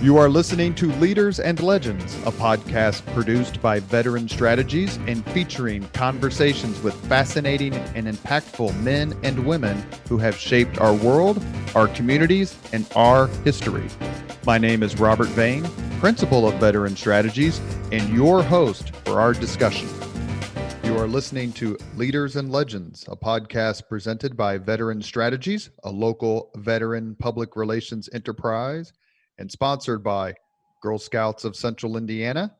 You are listening to Leaders and Legends, a podcast produced by Veteran Strategies and featuring conversations with fascinating and impactful men and women who have shaped our world, our communities, and our history. My name is Robert Vane, Principal of Veteran Strategies, and your host for our discussion. You are listening to Leaders and Legends, a podcast presented by Veteran Strategies, a local veteran public relations enterprise, and sponsored by Girl Scouts of Central Indiana,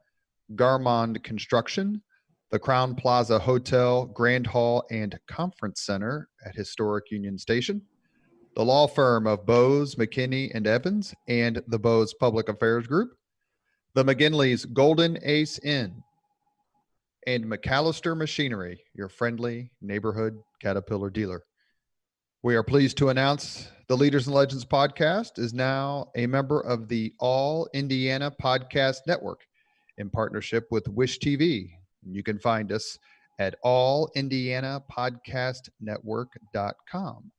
Garmong Construction, the Crowne Plaza Hotel, Grand Hall, and Conference Center at Historic Union Station, the law firm of Bose, McKinney, and Evans, and the Bose Public Affairs Group, the McGinley's Golden Ace Inn, and MacAllister Machinery, your friendly neighborhood Caterpillar dealer. We are pleased to announce the Leaders and Legends podcast is now a member of the All Indiana Podcast Network in partnership with Wish TV. You can find us at allindianapodcastnetwork.com.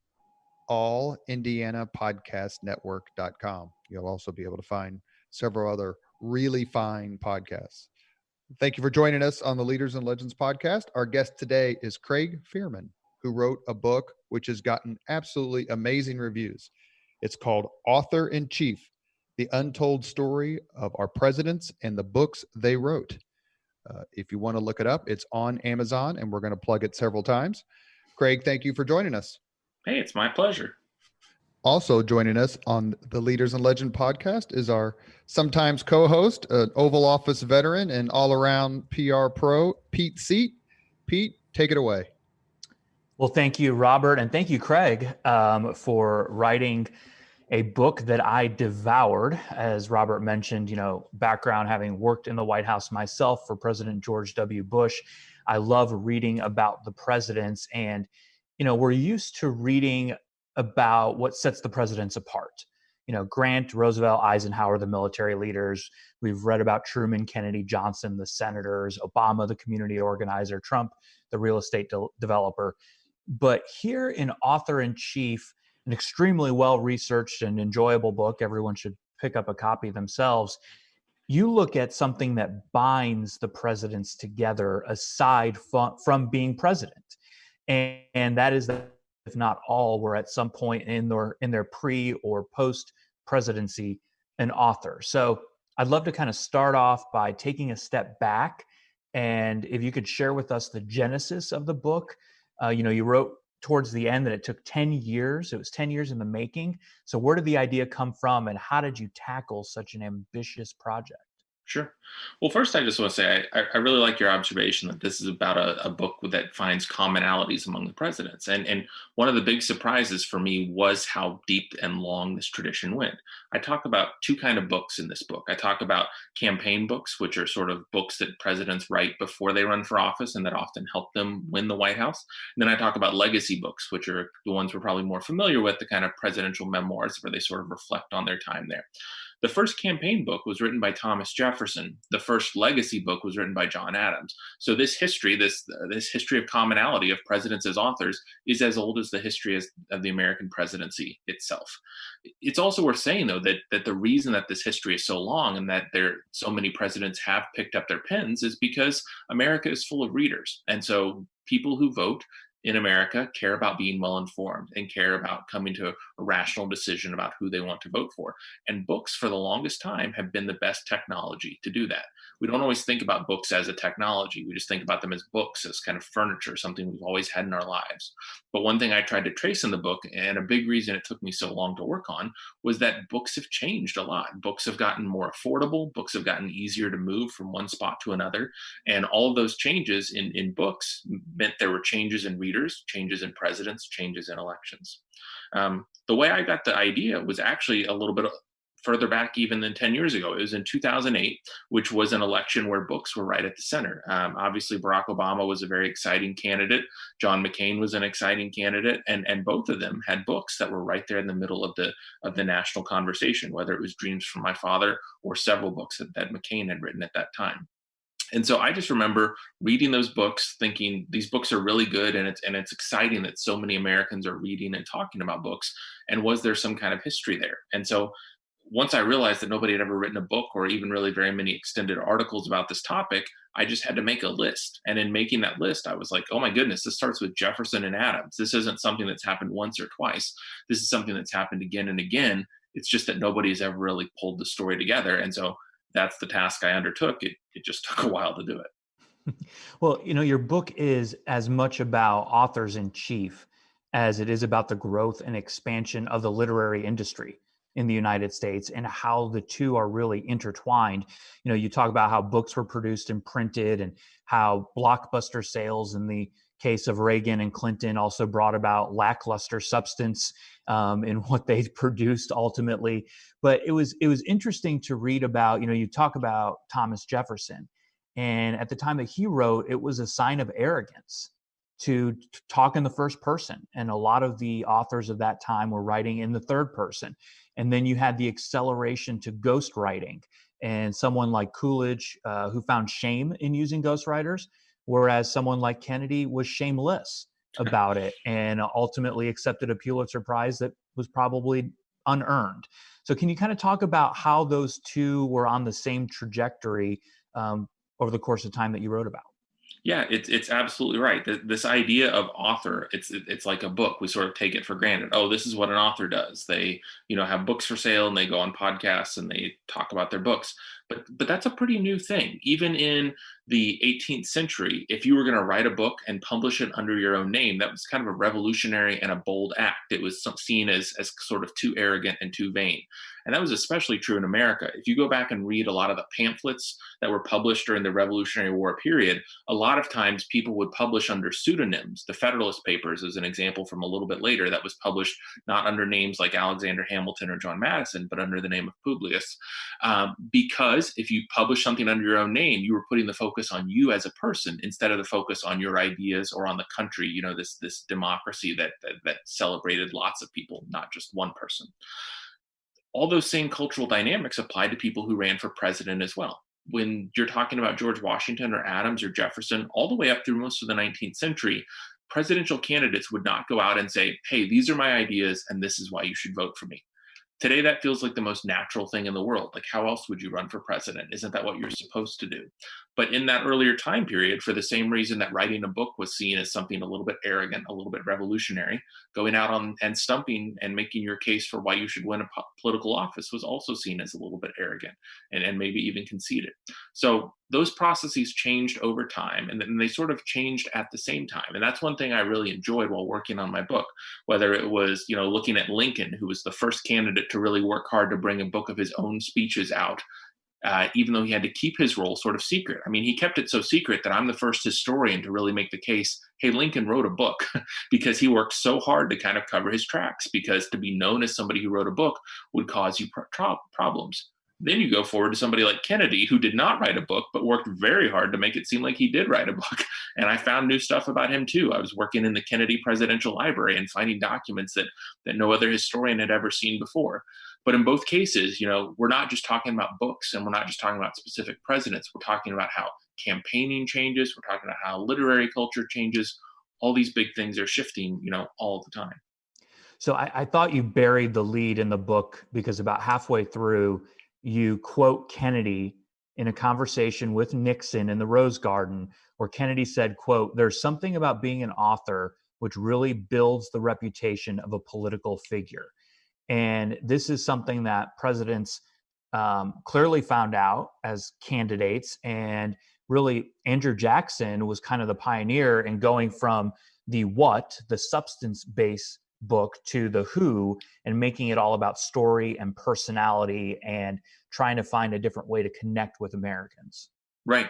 allindianapodcastnetwork.com. You'll also be able to find several other really fine podcasts. Thank you for joining us on the Leaders and Legends podcast. Our guest today is Craig Fehrman, who wrote a book which has gotten absolutely amazing reviews. It's called Author in Chief, The Untold Story of Our Presidents and the Books They Wrote. If you want to look it up, it's on Amazon, and we're going to plug it several times. Craig, thank you for joining us. Hey, it's my pleasure. Also joining us on the Leaders and Legend podcast is our sometimes co-host, an Oval Office veteran and all-around PR pro, Pete Seat. Pete, take it away. Well, thank you, Robert, and thank you, Craig, for writing a book that I devoured. As Robert mentioned, background having worked in the White House myself for President George W. Bush. I love reading about the presidents, and we're used to reading about what sets the presidents apart. Grant, Roosevelt, Eisenhower, the military leaders. We've read about Truman, Kennedy, Johnson, the senators, Obama, the community organizer, Trump, the real estate developer. But here in Author-in-Chief, an extremely well-researched and enjoyable book, everyone should pick up a copy themselves. You look at something that binds the presidents together aside from being president. And that is that, if not all, were at some point in their pre or post presidency an author. So I'd love to kind of start off by taking a step back, and if you could share with us the genesis of the book. You wrote towards the end that it took 10 years. It was 10 years in the making. So where did the idea come from, and how did you tackle such an ambitious project? Sure. Well, first, I just want to say I really like your observation that this is about a book that finds commonalities among the presidents. And one of the big surprises for me was how deep and long this tradition went. I talk about two kind of books in this book. I talk about campaign books, which are sort of books that presidents write before they run for office and that often help them win the White House. And then I talk about legacy books, which are the ones we're probably more familiar with, the kind of presidential memoirs where they sort of reflect on their time there. The first campaign book was written by Thomas Jefferson. The first legacy book was written by John Adams. So this history, this history of commonality of presidents as authors, is as old as the history of the American presidency itself. It's also worth saying, though, that the reason that this history is so long and that so many presidents have picked up their pens is because America is full of readers. And so people who vote in America care about being well informed and care about coming to a rational decision about who they want to vote for. And books, for the longest time, have been the best technology to do that. We don't always think about books as a technology. We just think about them as books, as kind of furniture, something we've always had in our lives. But one thing I tried to trace in the book, and a big reason it took me so long to work on, was that books have changed a lot. Books have gotten more affordable. Books have gotten easier to move from one spot to another. And all of those changes in books meant there were changes in readers, changes in presidents, changes in elections. The way I got the idea was actually a little bit further back even than 10 years ago. It was in 2008, which was an election where books were right at the center. Obviously, Barack Obama was a very exciting candidate. John McCain was an exciting candidate. And both of them had books that were right there in the middle of the national conversation, whether it was Dreams from My Father or several books that McCain had written at that time. And so I just remember reading those books, thinking these books are really good, and it's exciting that so many Americans are reading and talking about books. And was there some kind of history there? And so once I realized that nobody had ever written a book or even really very many extended articles about this topic, I just had to make a list. And in making that list, I was like, oh my goodness, this starts with Jefferson and Adams. This isn't something that's happened once or twice. This is something that's happened again and again. It's just that nobody's ever really pulled the story together. And so that's the task I undertook. It just took a while to do it. Well, your book is as much about authors in chief as it is about the growth and expansion of the literary industry in the United States and how the two are really intertwined. You talk about how books were produced and printed and how blockbuster sales in the case of Reagan and Clinton also brought about lackluster substance in what they produced ultimately. But it was interesting to read about, you talk about Thomas Jefferson. And at the time that he wrote, it was a sign of arrogance to talk in the first person. And a lot of the authors of that time were writing in the third person. And then you had the acceleration to ghostwriting and someone like Coolidge who found shame in using ghostwriters, whereas someone like Kennedy was shameless about it and ultimately accepted a Pulitzer Prize that was probably unearned. So can you kind of talk about how those two were on the same trajectory over the course of time that you wrote about? Yeah, it's absolutely right. This idea of author, it's like a book. We sort of take it for granted. Oh, this is what an author does. They, have books for sale and they go on podcasts and they talk about their books. But that's a pretty new thing. Even in the 18th century, if you were going to write a book and publish it under your own name, that was kind of a revolutionary and a bold act. It was seen as sort of too arrogant and too vain. And that was especially true in America. If you go back and read a lot of the pamphlets that were published during the Revolutionary War period, a lot of times people would publish under pseudonyms. The Federalist Papers is an example from a little bit later that was published not under names like Alexander Hamilton or John Madison, but under the name of Publius. Because if you publish something under your own name, you were putting the focus on you as a person instead of the focus on your ideas or on the country, this democracy that celebrated lots of people, not just one person. All those same cultural dynamics apply to people who ran for president as well. When you're talking about George Washington or Adams or Jefferson, all the way up through most of the 19th century, presidential candidates would not go out and say, hey, these are my ideas and this is why you should vote for me. Today, that feels like the most natural thing in the world. Like, how else would you run for president? Isn't that what you're supposed to do? But in that earlier time period, for the same reason that writing a book was seen as something a little bit arrogant, a little bit revolutionary, going out on and stumping and making your case for why you should win a political office was also seen as a little bit arrogant and maybe even conceited. So those processes changed over time, and then they sort of changed at the same time. And that's one thing I really enjoyed while working on my book, whether it was, looking at Lincoln, who was the first candidate to really work hard to bring a book of his own speeches out, even though he had to keep his role sort of secret. I mean, he kept it so secret that I'm the first historian to really make the case, hey, Lincoln wrote a book because he worked so hard to kind of cover his tracks, because to be known as somebody who wrote a book would cause you problems. Then you go forward to somebody like Kennedy, who did not write a book, but worked very hard to make it seem like he did write a book. And I found new stuff about him too. I was working in the Kennedy Presidential Library and finding documents that no other historian had ever seen before. But in both cases, we're not just talking about books and we're not just talking about specific presidents. We're talking about how campaigning changes. We're talking about how literary culture changes. All these big things are shifting, all the time. So I thought you buried the lead in the book because about halfway through, you quote Kennedy in a conversation with Nixon in the Rose Garden, where Kennedy said, quote, "There's something about being an author which really builds the reputation of a political figure." And this is something that presidents clearly found out as candidates. And really, Andrew Jackson was kind of the pioneer in going from the substance-based book, to the who, and making it all about story and personality and trying to find a different way to connect with Americans. Right.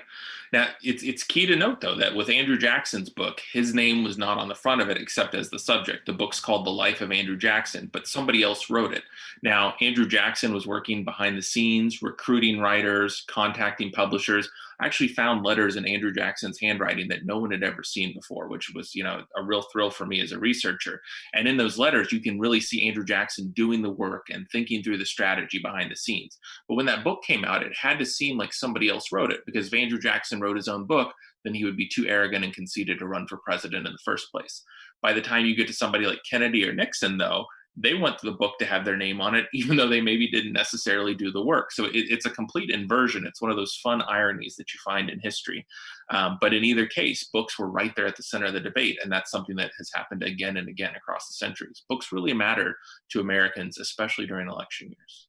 Now, it's key to note, though, that with Andrew Jackson's book, his name was not on the front of it except as the subject. The book's called The Life of Andrew Jackson, but somebody else wrote it. Now, Andrew Jackson was working behind the scenes, recruiting writers, contacting publishers. I actually found letters in Andrew Jackson's handwriting that no one had ever seen before, which was, a real thrill for me as a researcher. And in those letters, you can really see Andrew Jackson doing the work and thinking through the strategy behind the scenes. But when that book came out, it had to seem like somebody else wrote it, because if Andrew Jackson wrote his own book, then he would be too arrogant and conceited to run for president in the first place. By the time you get to somebody like Kennedy or Nixon, though, they want the book to have their name on it, even though they maybe didn't necessarily do the work. So it's a complete inversion. It's one of those fun ironies that you find in history. But in either case, books were right there at the center of the debate. And that's something that has happened again and again across the centuries. Books really matter to Americans, especially during election years.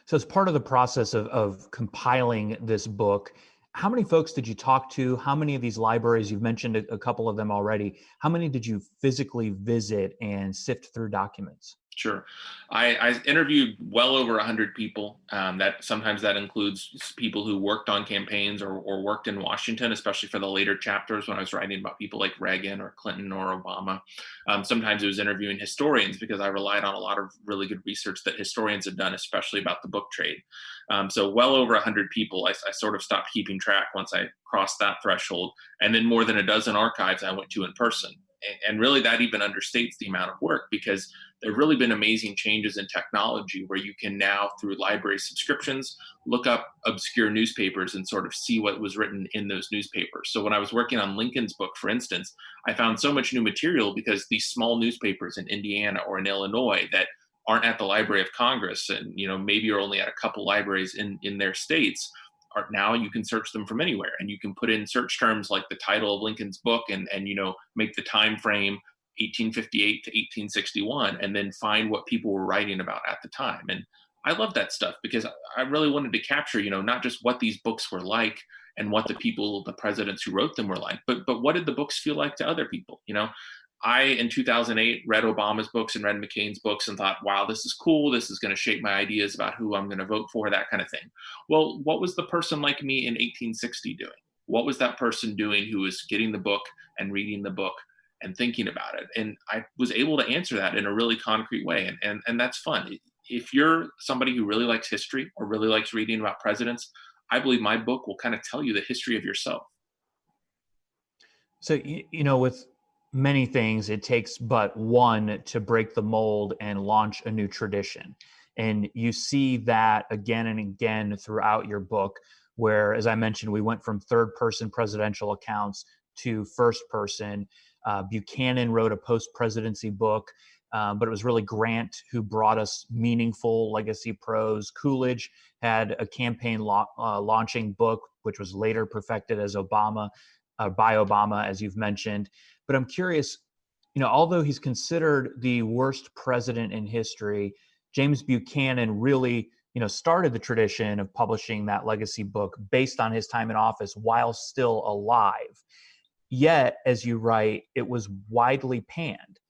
So as part of the process of compiling this book, how many folks did you talk to? How many of these libraries, you've mentioned a couple of them already, how many did you physically visit and sift through documents? Sure. I interviewed well over 100 people. Sometimes that includes people who worked on campaigns or worked in Washington, especially for the later chapters when I was writing about people like Reagan or Clinton or Obama. Sometimes it was interviewing historians because I relied on a lot of really good research that historians had done, especially about the book trade. So well over 100 people. I sort of stopped keeping track once I crossed that threshold. And then more than a dozen archives I went to in person. And really that even understates the amount of work, because there have really been amazing changes in technology where you can now, through library subscriptions, look up obscure newspapers and sort of see what was written in those newspapers. So when I was working on Lincoln's book, for instance, I found so much new material because these small newspapers in Indiana or in Illinois that aren't at the Library of Congress, and maybe you're only at a couple libraries in their states, are now you can search them from anywhere, and you can put in search terms like the title of Lincoln's book and make the time frame 1858 to 1861, and then find what people were writing about at the time. And I love that stuff because I really wanted to capture, not just what these books were like and what the presidents who wrote them were like, but what did the books feel like to other people? I, in 2008, read Obama's books and read McCain's books and thought, wow, this is cool. This is going to shape my ideas about who I'm going to vote for, that kind of thing. Well, what was the person like me in 1860 doing? What was that person doing who was getting the book and reading the book and thinking about it? And I was able to answer that in a really concrete way. And that's fun. If you're somebody who really likes history or really likes reading about presidents, I believe my book will kind of tell you the history of yourself. So, with many things, it takes but one to break the mold and launch a new tradition. And you see that again and again throughout your book, where, as I mentioned, we went from third-person presidential accounts to first-person. Buchanan wrote a post-presidency book, but it was really Grant who brought us meaningful legacy prose. Coolidge had a campaign launching book, which was later perfected as by Obama, as you've mentioned. But I'm curious, although he's considered the worst president in history, James Buchanan really, started the tradition of publishing that legacy book based on his time in office while still alive. Yet, as you write, it was widely panned.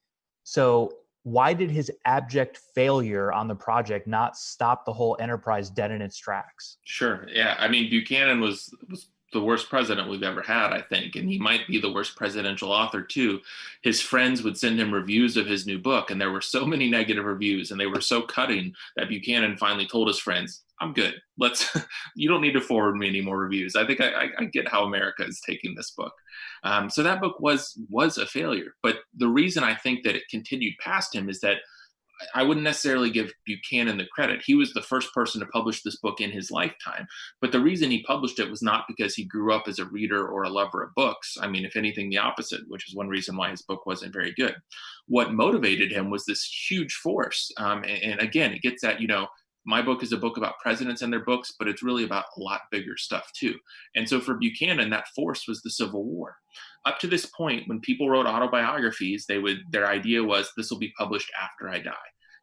So why did his abject failure on the project not stop the whole enterprise dead in its tracks? Sure. Yeah. I mean, Buchanan was the worst president we've ever had, I think. And he might be the worst presidential author too. His friends would send him reviews of his new book, and there were so many negative reviews, and they were so cutting that Buchanan finally told his friends, I'm good. You don't need to forward me any more reviews. I think I get how America is taking this book. So that book was a failure. But the reason I think that it continued past him is that I wouldn't necessarily give Buchanan the credit. He was the first person to publish this book in his lifetime. But the reason he published it was not because he grew up as a reader or a lover of books. I mean, if anything, the opposite, which is one reason why his book wasn't very good. What motivated him was this huge force. And again, it gets at, my book is a book about presidents and their books, but it's really about a lot bigger stuff too. And so for Buchanan, that force was the Civil War. Up to this point, when people wrote autobiographies, their idea was, this will be published after I die.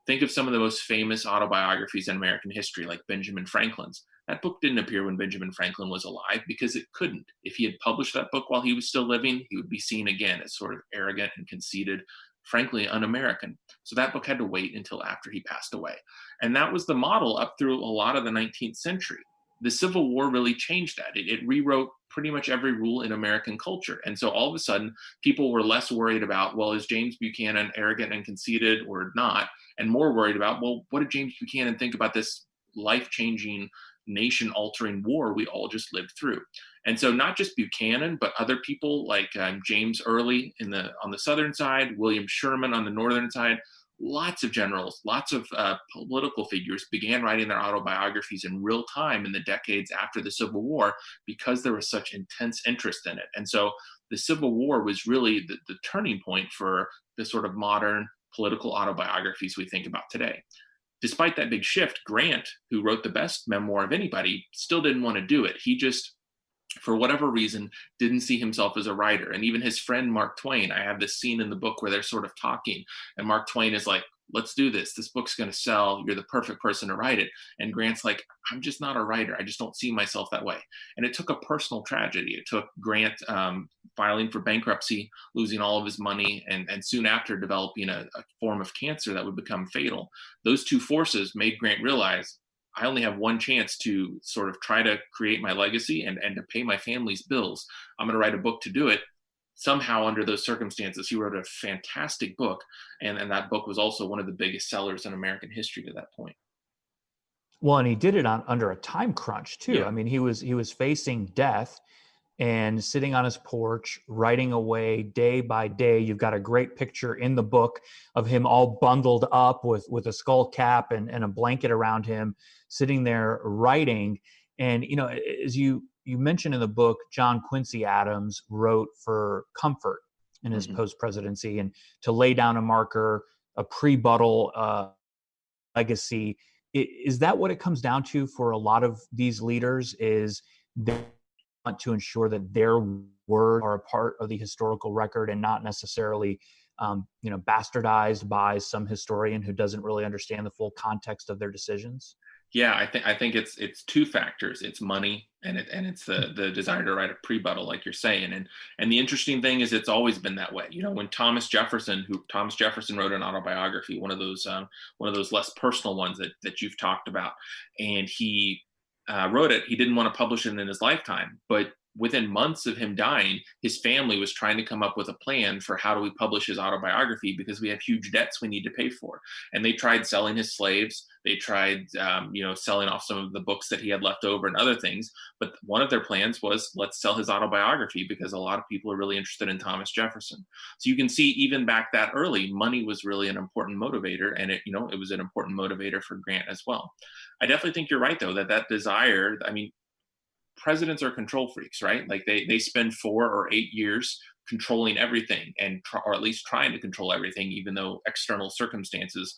Think of some of the most famous autobiographies in American history, like Benjamin Franklin's. That book didn't appear when Benjamin Franklin was alive because it couldn't. If he had published that book while he was still living, he would be seen again as sort of arrogant and conceited, frankly, un-American. So that book had to wait until after he passed away. And that was the model up through a lot of the 19th century. The Civil War really changed that. It rewrote pretty much every rule in American culture. And so all of a sudden, people were less worried about, well, is James Buchanan arrogant and conceited or not? And more worried about, well, what did James Buchanan think about this life-changing, nation-altering war we all just lived through? And so not just Buchanan, but other people like James Early on the southern side, William Sherman on the northern side, lots of generals, lots of political figures began writing their autobiographies in real time in the decades after the Civil War because there was such intense interest in it. And so the Civil War was really the turning point for the sort of modern political autobiographies we think about today. Despite that big shift, Grant, who wrote the best memoir of anybody, still didn't want to do it. He just, for whatever reason, didn't see himself as a writer. And even his friend, Mark Twain, I have this scene in the book where they're sort of talking, and Mark Twain is like, let's do this. This book's going to sell. You're the perfect person to write it. And Grant's like, I'm just not a writer. I just don't see myself that way. And it took a personal tragedy. It took Grant filing for bankruptcy, losing all of his money, and soon after developing a form of cancer that would become fatal. Those two forces made Grant realize, I only have one chance to sort of try to create my legacy and to pay my family's bills. I'm going to write a book to do it. Somehow, under those circumstances, he wrote a fantastic book. And that book was also one of the biggest sellers in American history to that point. Well, and he did it under a time crunch too. Yeah. I mean, he was facing death and sitting on his porch, writing away day by day. You've got a great picture in the book of him all bundled up with a skull cap and a blanket around him, sitting there writing. And, you know, as you mentioned in the book, John Quincy Adams wrote for comfort in his post-presidency and to lay down a marker, a pre-Buttle legacy. Is that what it comes down to for a lot of these leaders, is they want to ensure that their words are a part of the historical record and not necessarily bastardized by some historian who doesn't really understand the full context of their decisions? Yeah, I think it's two factors. It's money and it's the desire to write a pre-Buttle, like you're saying. And the interesting thing is, it's always been that way. You know, when Thomas Jefferson wrote an autobiography, one of those less personal ones that you've talked about, and he wrote it. He didn't want to publish it in his lifetime, but within months of him dying, his family was trying to come up with a plan for how do we publish his autobiography, because we have huge debts we need to pay for. And they tried selling his slaves. They tried, selling off some of the books that he had left over and other things. But one of their plans was, let's sell his autobiography, because a lot of people are really interested in Thomas Jefferson. So you can see, even back that early, money was really an important motivator, and it was an important motivator for Grant as well. I definitely think you're right, though, that desire, I mean, presidents are control freaks, right? Like they spend 4 or 8 years controlling everything, or at least trying to control everything, even though external circumstances,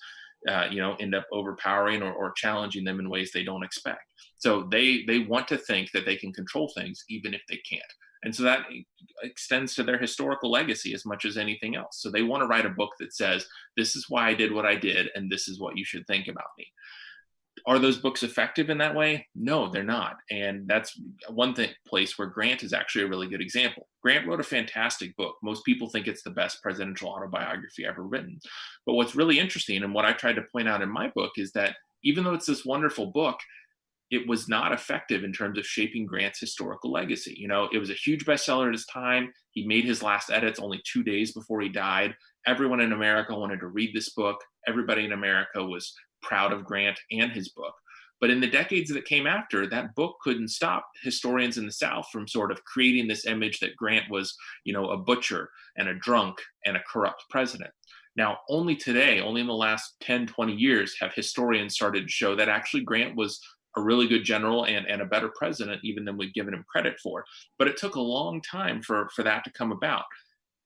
end up overpowering or challenging them in ways they don't expect. So they want to think that they can control things, even if they can't. And so that extends to their historical legacy as much as anything else. So they want to write a book that says, this is why I did what I did, and this is what you should think about me. Are those books effective in that way? No, they're not. And that's one place where Grant is actually a really good example. Grant wrote a fantastic book. Most people think it's the best presidential autobiography ever written. But what's really interesting, and what I tried to point out in my book, is that even though it's this wonderful book, it was not effective in terms of shaping Grant's historical legacy. You know, it was a huge bestseller at his time. He made his last edits only 2 days before he died. Everyone in America wanted to read this book. Everybody in America was proud of Grant and his book. But in the decades that came after, that book couldn't stop historians in the South from sort of creating this image that Grant was, a butcher and a drunk and a corrupt president. Now, only today, only in the last 10, 20 years, have historians started to show that actually Grant was a really good general and a better president even than we've given him credit for. But it took a long time for that to come about.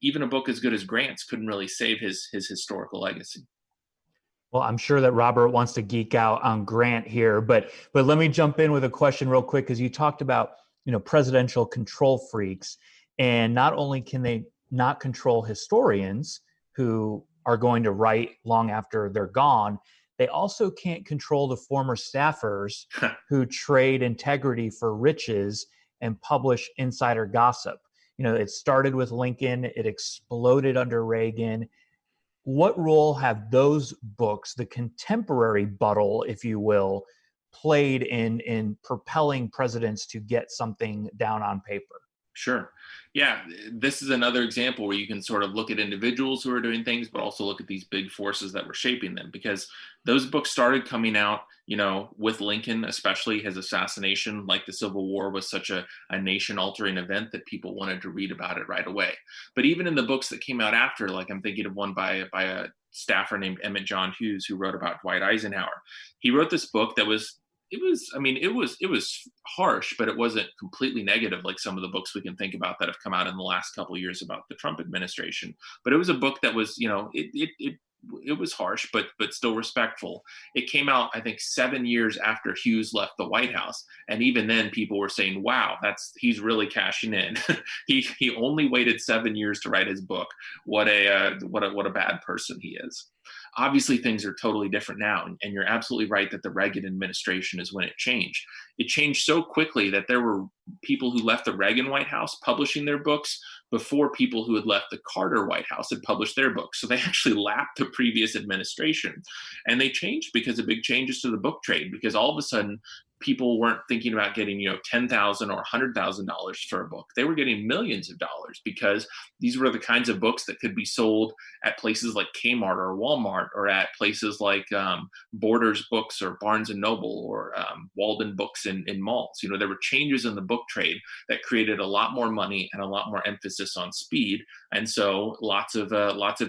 Even a book as good as Grant's couldn't really save his historical legacy. Well, I'm sure that Robert wants to geek out on Grant here, but let me jump in with a question real quick, because you talked about, presidential control freaks, and not only can they not control historians who are going to write long after they're gone, they also can't control the former staffers who trade integrity for riches and publish insider gossip. It started with Lincoln, it exploded under Reagan. What role have those books, the contemporary Buttle, if you will, played in propelling presidents to get something down on paper? Sure. Yeah, this is another example where you can sort of look at individuals who are doing things, but also look at these big forces that were shaping them, because those books started coming out, with Lincoln, especially his assassination. Like the Civil War was such a nation-altering event that people wanted to read about it right away. But even in the books that came out after, like I'm thinking of one by a staffer named Emmett John Hughes, who wrote about Dwight Eisenhower. He wrote this book that was harsh, but it wasn't completely negative like some of the books we can think about that have come out in the last couple of years about the Trump administration. But it was a book that was, it it was harsh, but still respectful. It came out, I think, 7 years after Hughes left the White House, and even then, people were saying, "Wow, he's really cashing in." He only waited 7 years to write his book. What a bad person he is. Obviously, things are totally different now, and you're absolutely right that the Reagan administration is when it changed. It changed so quickly that there were people who left the Reagan White House publishing their books before people who had left the Carter White House had published their books. So they actually lapped the previous administration. And they changed because of big changes to the book trade, because all of a sudden people weren't thinking about getting, $10,000 or $100,000 for a book. They were getting millions of dollars, because these were the kinds of books that could be sold at places like Kmart or Walmart, or at places like Borders Books or Barnes and Noble, or Walden Books in malls. There were changes in the book trade that created a lot more money and a lot more emphasis on speed. And so lots of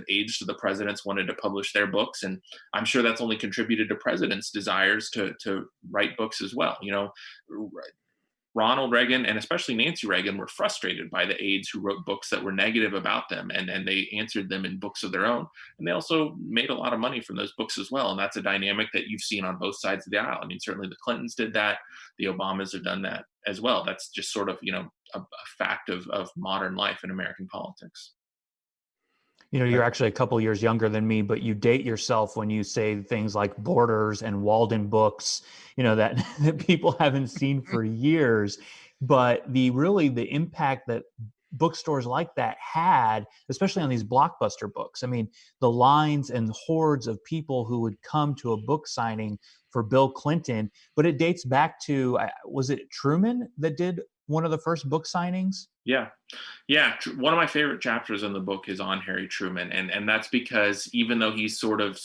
aides to the presidents wanted to publish their books. And I'm sure that's only contributed to presidents' desires to write books as well. Ronald Reagan and especially Nancy Reagan were frustrated by the aides who wrote books that were negative about them, and they answered them in books of their own. And they also made a lot of money from those books as well. And that's a dynamic that you've seen on both sides of the aisle. I mean, certainly the Clintons did that. The Obamas have done that as well. That's just sort of, a fact of modern life in American politics. You're actually a couple years younger than me, but you date yourself when you say things like Borders and Walden Books, that people haven't seen for years. But the impact that bookstores like that had, especially on these blockbuster books. I mean, the lines and hordes of people who would come to a book signing for Bill Clinton, but it dates back to, was it Truman that did one of the first book signings? Yeah. One of my favorite chapters in the book is on Harry Truman. And that's because even though he's sort of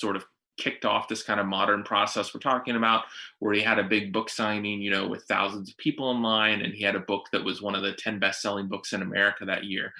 kicked off this kind of modern process we're talking about, where he had a big book signing, with thousands of people in line, and he had a book that was one of the 10 best-selling books in America that year.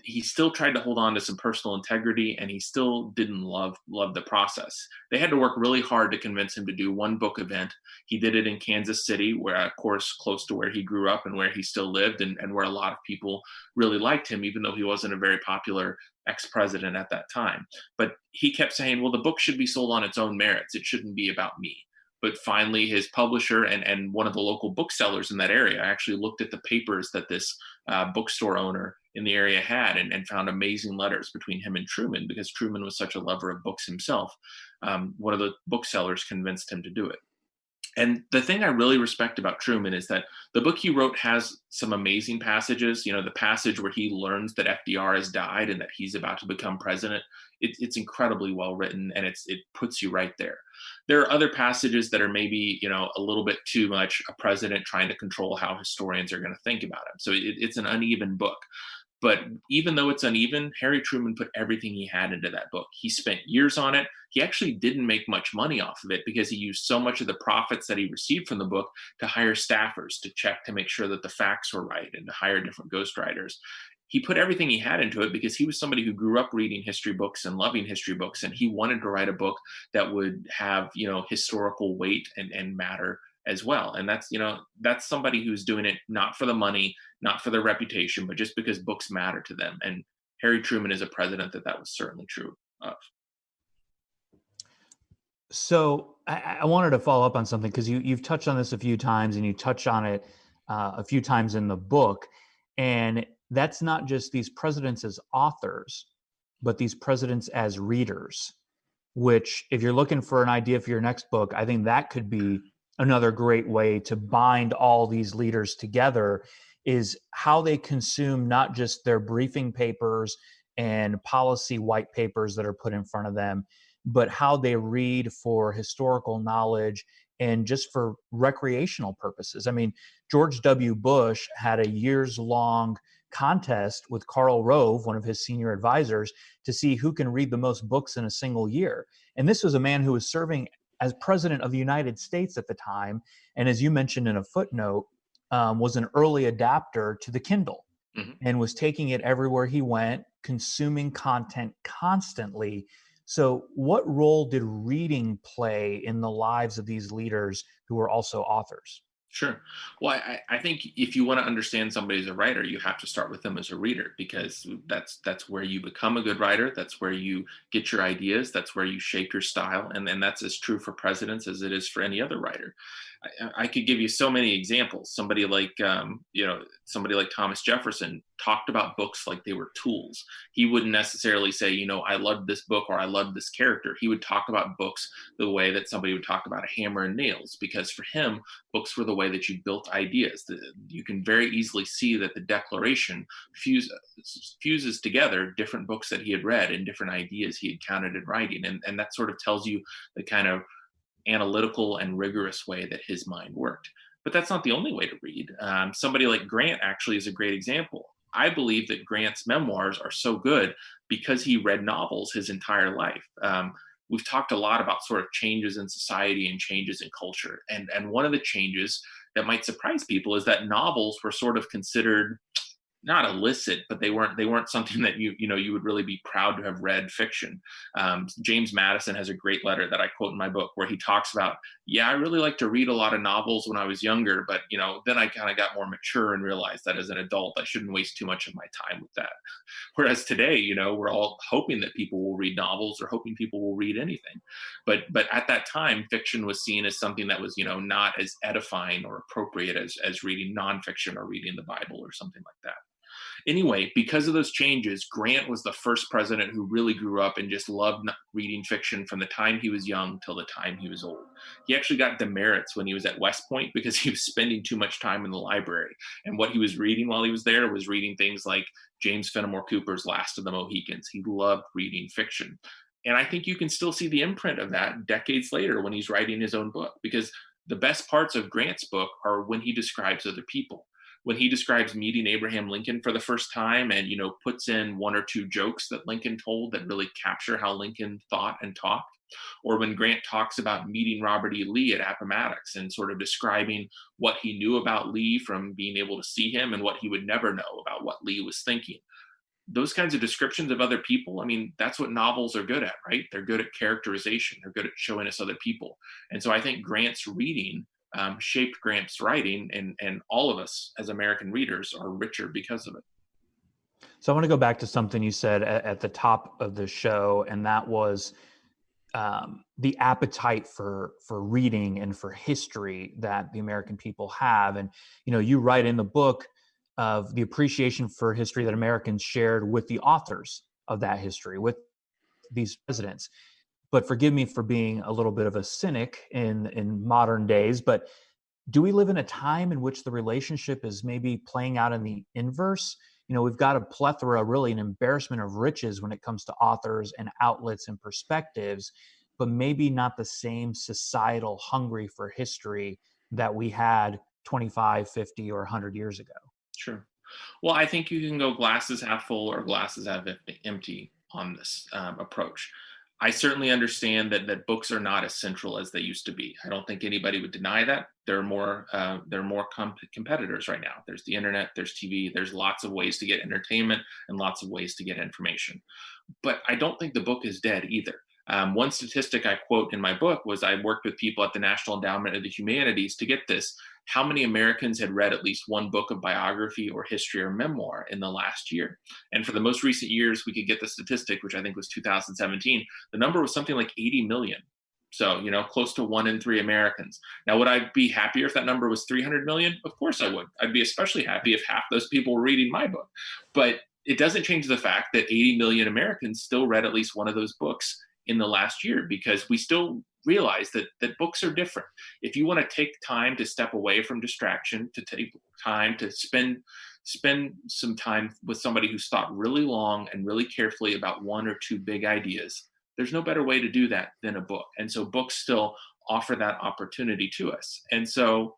He still tried to hold on to some personal integrity, and he still didn't love the process. They had to work really hard to convince him to do one book event. He did it in Kansas City, where, of course, close to where he grew up and where he still lived, and where a lot of people really liked him, even though he wasn't a very popular ex-president at that time. But he kept saying, well, the book should be sold on its own merits. It shouldn't be about me. But finally, his publisher and one of the local booksellers in that area actually looked at the papers that this bookstore owner in the area had, and found amazing letters between him and Truman, because Truman was such a lover of books himself. One of the booksellers convinced him to do it. And the thing I really respect about Truman is that the book he wrote has some amazing passages. The passage where he learns that FDR has died and that he's about to become president, it's incredibly well written, and it puts you right there. There are other passages that are maybe, a little bit too much a president trying to control how historians are going to think about him. So it's an uneven book. But even though it's uneven, Harry Truman put everything he had into that book. He spent years on it. He actually didn't make much money off of it, because he used so much of the profits that he received from the book to hire staffers to check to make sure that the facts were right, and to hire different ghostwriters. He put everything he had into it because he was somebody who grew up reading history books and loving history books, and he wanted to write a book that would have, historical weight and matter as well. And that's somebody who's doing it not for the money, not for their reputation, but just because books matter to them. And Harry Truman is a president that was certainly true of. So I wanted to follow up on something, because you've touched on this a few times, and you touch on it a few times in the book. And that's not just these presidents as authors, but these presidents as readers, which, if you're looking for an idea for your next book, I think that could be another great way to bind all these leaders together, is how they consume not just their briefing papers and policy white papers that are put in front of them, but how they read for historical knowledge and just for recreational purposes. I mean, George W. Bush had a years-long contest with Karl Rove, one of his senior advisors, to see who can read the most books in a single year. And this was a man who was serving as president of the United States at the time, and as you mentioned in a footnote, was an early adapter to the Kindle, and was taking it everywhere he went, consuming content constantly. So what role did reading play in the lives of these leaders who were also authors? Sure. Well, I think if you want to understand somebody as a writer, you have to start with them as a reader, because that's where you become a good writer. That's where you get your ideas. That's where you shape your style, and that's as true for presidents as it is for any other writer. I could give you so many examples. Somebody like Thomas Jefferson talked about books like they were tools. He wouldn't necessarily say, I loved this book or I loved this character. He would talk about books the way that somebody would talk about a hammer and nails, because for him, books were the way that you built ideas. You can very easily see that the Declaration fuses together different books that he had read and different ideas he had counted in writing. And that sort of tells you the kind of analytical and rigorous way that his mind worked. But that's not the only way to read. Somebody like Grant actually is a great example. I believe that Grant's memoirs are so good because he read novels his entire life. We've talked a lot about sort of changes in society and changes in culture. And one of the changes that might surprise people is that novels were sort of considered not illicit, but they weren't something that you would really be proud to have read fiction. James Madison has a great letter that I quote in my book where he talks about, I really liked to read a lot of novels when I was younger, but then I kind of got more mature and realized that as an adult I shouldn't waste too much of my time with that. Whereas today, we're all hoping that people will read novels or hoping people will read anything, but at that time, fiction was seen as something that was not as edifying or appropriate as reading nonfiction or reading the Bible or something like that. Anyway, because of those changes, Grant was the first president who really grew up and just loved reading fiction from the time he was young till the time he was old. He actually got demerits when he was at West Point because he was spending too much time in the library. And what he was reading while he was there was reading things like James Fenimore Cooper's Last of the Mohicans. He loved reading fiction. And I think you can still see the imprint of that decades later when he's writing his own book, because the best parts of Grant's book are when he describes other people. When he describes meeting Abraham Lincoln for the first time and, puts in one or two jokes that Lincoln told that really capture how Lincoln thought and talked. Or when Grant talks about meeting Robert E. Lee at Appomattox and sort of describing what he knew about Lee from being able to see him and what he would never know about what Lee was thinking. Those kinds of descriptions of other people, that's what novels are good at, right? They're good at characterization. They're good at showing us other people. And so I think Grant's reading shaped Grant's writing, and all of us as American readers are richer because of it. So I want to go back to something you said at the top of the show, and that was the appetite for reading and for history that the American people have. And, you write in the book of the appreciation for history that Americans shared with the authors of that history, with these presidents. But forgive me for being a little bit of a cynic in modern days, but do we live in a time in which the relationship is maybe playing out in the inverse? We've got a plethora, really an embarrassment of riches when it comes to authors and outlets and perspectives, but maybe not the same societal hungry for history that we had 25, 50, or 100 years ago. Sure. Well, I think you can go glasses half full or glasses half empty on this approach. I certainly understand that books are not as central as they used to be. I don't think anybody would deny that. There are more competitors right now. There's the internet, there's TV, there's lots of ways to get entertainment and lots of ways to get information. But I don't think the book is dead either. One statistic I quote in my book was I worked with people at the National Endowment of the Humanities to get this, how many Americans had read at least one book of biography or history or memoir in the last year. And for the most recent years, we could get the statistic, which I think was 2017. The number was something like 80 million. So, close to 1 in 3 Americans. Now, would I be happier if that number was 300 million? Of course I would. I'd be especially happy if half those people were reading my book. But it doesn't change the fact that 80 million Americans still read at least one of those books in the last year, because we still realize that books are different. If you want to take time to step away from distraction, to take time to spend some time with somebody who's thought really long and really carefully about one or two big ideas, there's no better way to do that than a book. And so books still offer that opportunity to us. And so,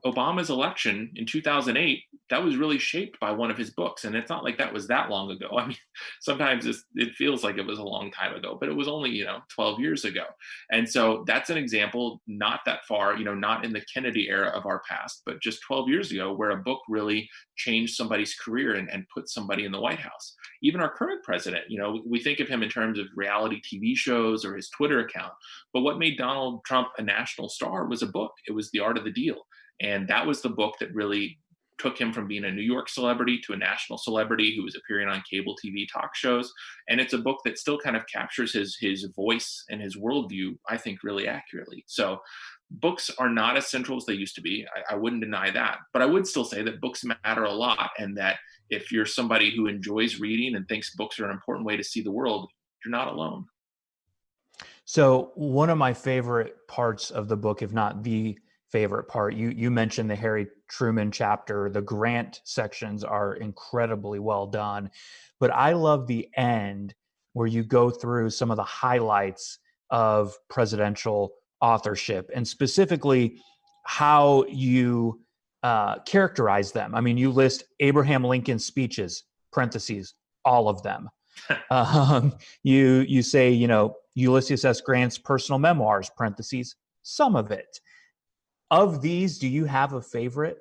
Obama's election in 2008, that was really shaped by one of his books. And it's not like that was that long ago. I mean, sometimes it feels like it was a long time ago, but it was only, 12 years ago. And so that's an example, not that far, not in the Kennedy era of our past, but just 12 years ago, where a book really changed somebody's career and put somebody in the White House. Even our current president, we think of him in terms of reality TV shows or his Twitter account. But what made Donald Trump a national star was a book. It was The Art of the Deal. And that was the book that really took him from being a New York celebrity to a national celebrity who was appearing on cable TV talk shows. And it's a book that still kind of captures his voice and his worldview, I think, really accurately. So books are not as central as they used to be. I wouldn't deny that. But I would still say that books matter a lot, and that if you're somebody who enjoys reading and thinks books are an important way to see the world, you're not alone. So one of my favorite parts of the book, if not the favorite part, you mentioned the Harry Truman chapter. The Grant sections are incredibly well done, but I love the end where you go through some of the highlights of presidential authorship, and specifically how you characterize them. I mean, you list Abraham Lincoln's speeches, parentheses, all of them. You say, Ulysses S. Grant's personal memoirs, parentheses, some of it. Of these, do you have a favorite?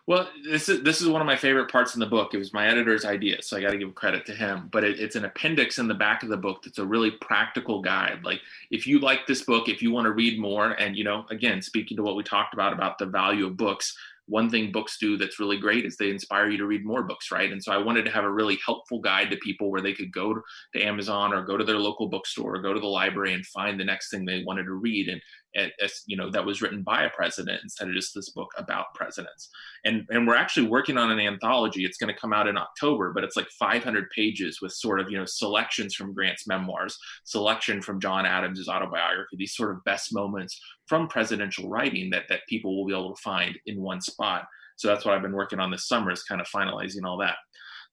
Well, this is one of my favorite parts in the book. It was my editor's idea, so I got to give credit to him. But it's an appendix in the back of the book that's a really practical guide. Like, if you like this book, if you want to read more, and again, speaking to what we talked about the value of books, one thing books do that's really great is they inspire you to read more books, right? And so I wanted to have a really helpful guide to people where they could go to Amazon or go to their local bookstore or go to the library and find the next thing they wanted to read. And that was written by a president instead of just this book about presidents. And we're actually working on an anthology. It's going to come out in October, but it's like 500 pages with sort of, selections from Grant's memoirs, selection from John Adams' autobiography, these sort of best moments from presidential writing that people will be able to find in one spot. So that's what I've been working on this summer, is kind of finalizing all that.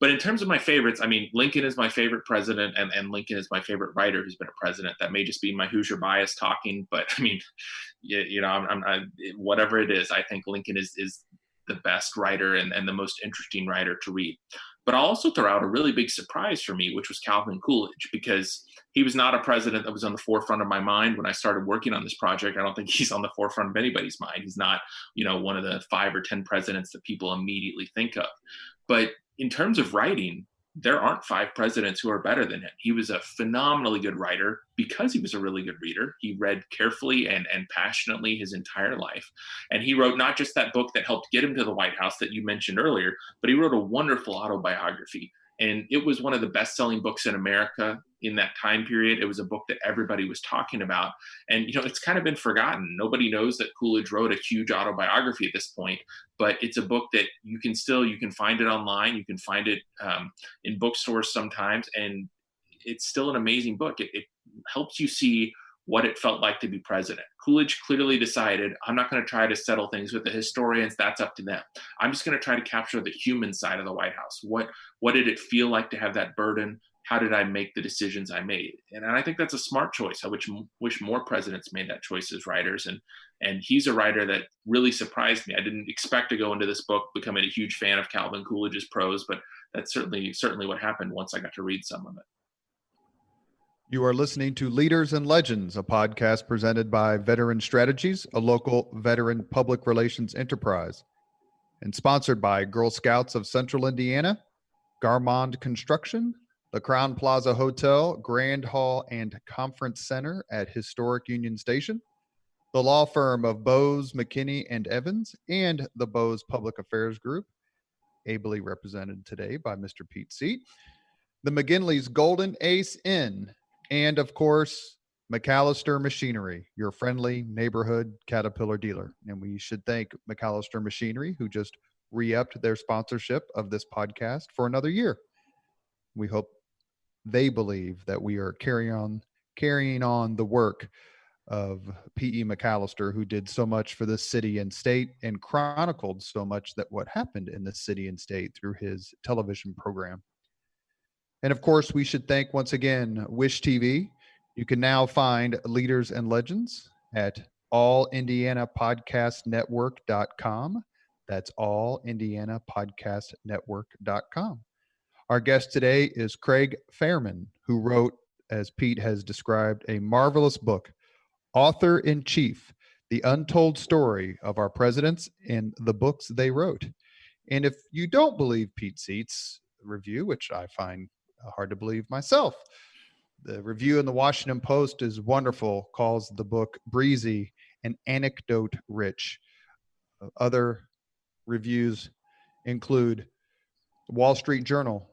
But in terms of my favorites, I mean, Lincoln is my favorite president, and Lincoln is my favorite writer who's been a president. That may just be my Hoosier bias talking, but I mean, whatever it is, I think Lincoln is the best writer and the most interesting writer to read. But I'll also throw out a really big surprise for me, which was Calvin Coolidge, because he was not a president that was on the forefront of my mind when I started working on this project. I don't think he's on the forefront of anybody's mind. He's not, one of the 5 or 10 presidents that people immediately think of. But in terms of writing, there aren't 5 presidents who are better than him. He was a phenomenally good writer because he was a really good reader. He read carefully and passionately his entire life. And he wrote not just that book that helped get him to the White House that you mentioned earlier, but he wrote a wonderful autobiography. And it was one of the best-selling books in America in that time period. It was a book that everybody was talking about. And, it's kind of been forgotten. Nobody knows that Coolidge wrote a huge autobiography at this point, but it's a book that you can find it online. You can find it in bookstores sometimes. And it's still an amazing book. It helps you see what it felt like to be president. Coolidge clearly decided, I'm not going to try to settle things with the historians. That's up to them. I'm just going to try to capture the human side of the White House. What did it feel like to have that burden? How did I make the decisions I made? And I think that's a smart choice. I wish more presidents made that choice as writers. And he's a writer that really surprised me. I didn't expect to go into this book becoming a huge fan of Calvin Coolidge's prose, but that's certainly what happened once I got to read some of it. You are listening to Leaders and Legends, a podcast presented by Veteran Strategies, a local veteran public relations enterprise, and sponsored by Girl Scouts of Central Indiana, Garmong Construction, the Crowne Plaza Hotel, Grand Hall and Conference Center at Historic Union Station, the law firm of Bose, McKinney, and Evans, and the Bose Public Affairs Group, ably represented today by Mr. Pete Seat, the McGinley's Golden Ace Inn, and, of course, MacAllister Machinery, your friendly neighborhood Caterpillar dealer. And we should thank MacAllister Machinery, who just re-upped their sponsorship of this podcast for another year. We hope they believe that we are carrying on the work of P.E. MacAllister, who did so much for this city and state and chronicled so much that what happened in the city and state through his television program. And of course, we should thank once again Wish TV. You can now find Leaders and Legends at allindianapodcastnetwork.com. That's allindianapodcastnetwork.com. Our guest today is Craig Fehrman, who wrote, as Pete has described, a marvelous book, Author-in-Chief, The Untold Story of Our Presidents and the Books They Wrote. And if you don't believe Pete Seats' review, which I find hard to believe myself, the review in the Washington Post is wonderful, calls the book breezy and anecdote rich. Other reviews include Wall Street Journal,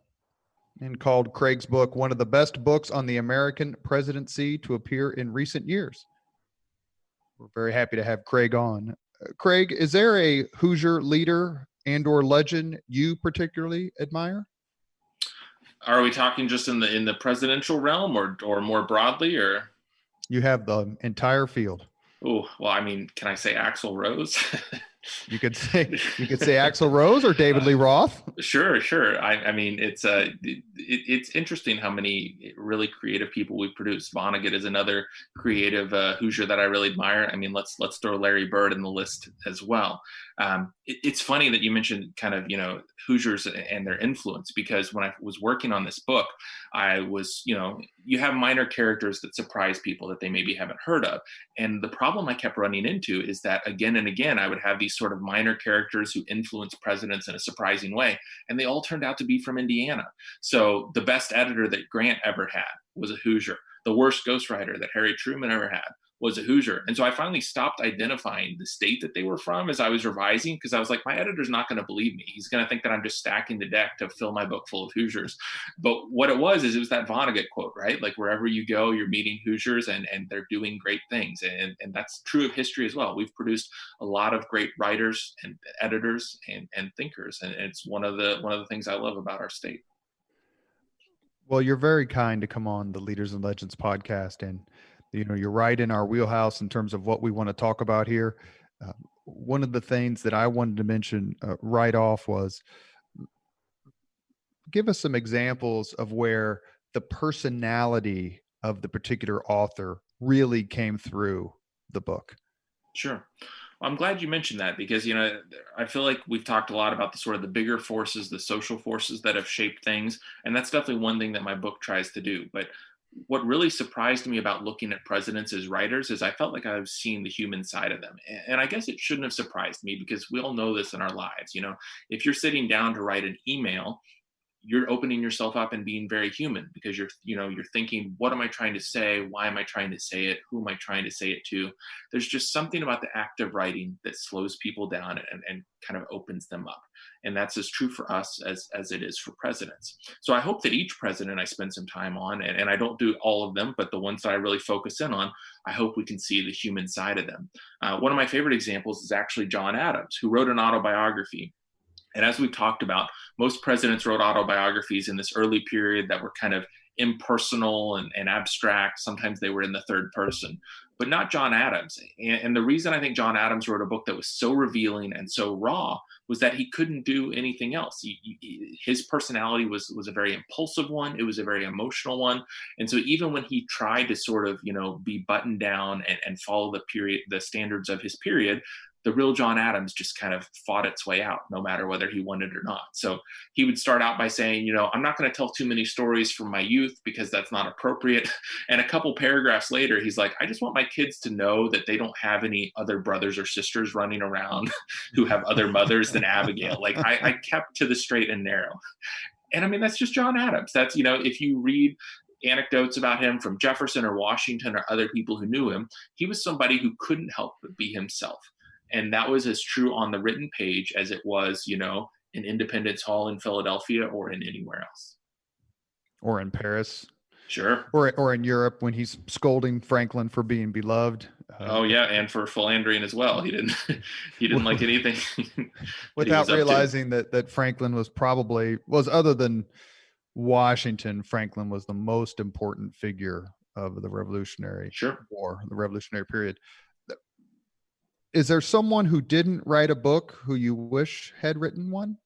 and called Craig's book one of the best books on the American presidency to appear in recent years. We're very happy to have Craig on. Craig, is there a Hoosier leader and or legend you particularly admire? Are we talking just in the presidential realm or more broadly, or? You have the entire field. Oh, well, I mean, can I say Axl Rose? You could say Axl Rose or David Lee Roth. Sure. I mean, it's interesting how many really creative people we produce. Vonnegut is another creative Hoosier that I really admire. I mean, let's throw Larry Bird in the list as well. It's funny that you mentioned kind of, Hoosiers and their influence, because when I was working on this book, I was, you have minor characters that surprise people that they maybe haven't heard of. And the problem I kept running into is that again and again, I would have these sort of minor characters who influence presidents in a surprising way. And they all turned out to be from Indiana. So the best editor that Grant ever had was a Hoosier. The worst ghostwriter that Harry Truman ever had was a Hoosier. And so I finally stopped identifying the state that they were from as I was revising, because I was like, my editor's not going to believe me. He's going to think that I'm just stacking the deck to fill my book full of Hoosiers. But what it was that Vonnegut quote, right? Like, wherever you go, you're meeting Hoosiers and they're doing great things. And that's true of history as well. We've produced a lot of great writers and editors and thinkers. And it's one of the things I love about our state. Well, you're very kind to come on the Leaders and Legends podcast, and you're right in our wheelhouse in terms of what we want to talk about here. One of the things that I wanted to mention right off was, give us some examples of where the personality of the particular author really came through the book. Sure. Well, I'm glad you mentioned that, because, I feel like we've talked a lot about the sort of the bigger forces, the social forces that have shaped things. And that's definitely one thing that my book tries to do. But what really surprised me about looking at presidents as writers is I felt like I was seeing the human side of them. And I guess it shouldn't have surprised me, because we all know this in our lives. If you're sitting down to write an email, you're opening yourself up and being very human, because you're thinking, what am I trying to say? Why am I trying to say it? Who am I trying to say it to? There's just something about the act of writing that slows people down and kind of opens them up. And that's as true for us as it is for presidents. So I hope that each president I spend some time on, and I don't do all of them, but the ones that I really focus in on, I hope we can see the human side of them. One of my favorite examples is actually John Adams, who wrote an autobiography. And as we've talked about, most presidents wrote autobiographies in this early period that were kind of impersonal and abstract. Sometimes they were in the third person, but not John Adams. And the reason I think John Adams wrote a book that was so revealing and so raw was that he couldn't do anything else. His personality was a very impulsive one. It was a very emotional one. And so even when he tried to sort of, be buttoned down and follow the standards of his period, the real John Adams just kind of fought its way out, no matter whether he wanted or not. So he would start out by saying, I'm not going to tell too many stories from my youth because that's not appropriate. And a couple paragraphs later, he's like, I just want my kids to know that they don't have any other brothers or sisters running around who have other mothers than Abigail. Like I kept to the straight and narrow. And I mean, that's just John Adams. That's, if you read anecdotes about him from Jefferson or Washington or other people who knew him, he was somebody who couldn't help but be himself. And that was as true on the written page as it was, in Independence Hall in Philadelphia or in anywhere else. Or in Paris. Sure. Or in Europe when he's scolding Franklin for being beloved. Oh yeah, and for philandering as well. He didn't like anything. Without realizing that Franklin was other than Washington, Franklin was the most important figure of the Revolutionary War, the Revolutionary period. Is there someone who didn't write a book who you wish had written one?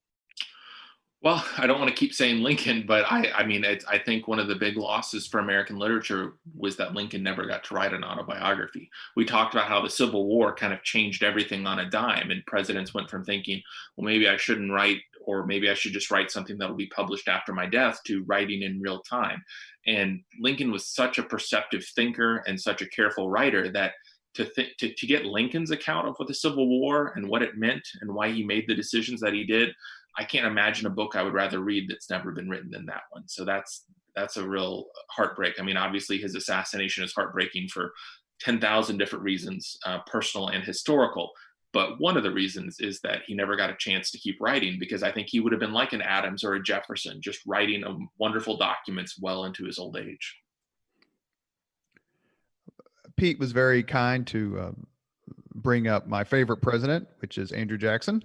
Well, I don't want to keep saying Lincoln, but I mean, I think one of the big losses for American literature was that Lincoln never got to write an autobiography. We talked about how the Civil War kind of changed everything on a dime, and presidents went from thinking, well, maybe I shouldn't write, or maybe I should just write something that'll be published after my death, to writing in real time. And Lincoln was such a perceptive thinker and such a careful writer that to get Lincoln's account of what the Civil War and what it meant and why he made the decisions that he did, I can't imagine a book I would rather read that's never been written than that one. So that's a real heartbreak. I mean, obviously his assassination is heartbreaking for 10,000 different reasons, personal and historical. But one of the reasons is that he never got a chance to keep writing, because I think he would have been like an Adams or a Jefferson, just writing wonderful documents well into his old age. Pete was very kind to bring up my favorite president, which is Andrew Jackson.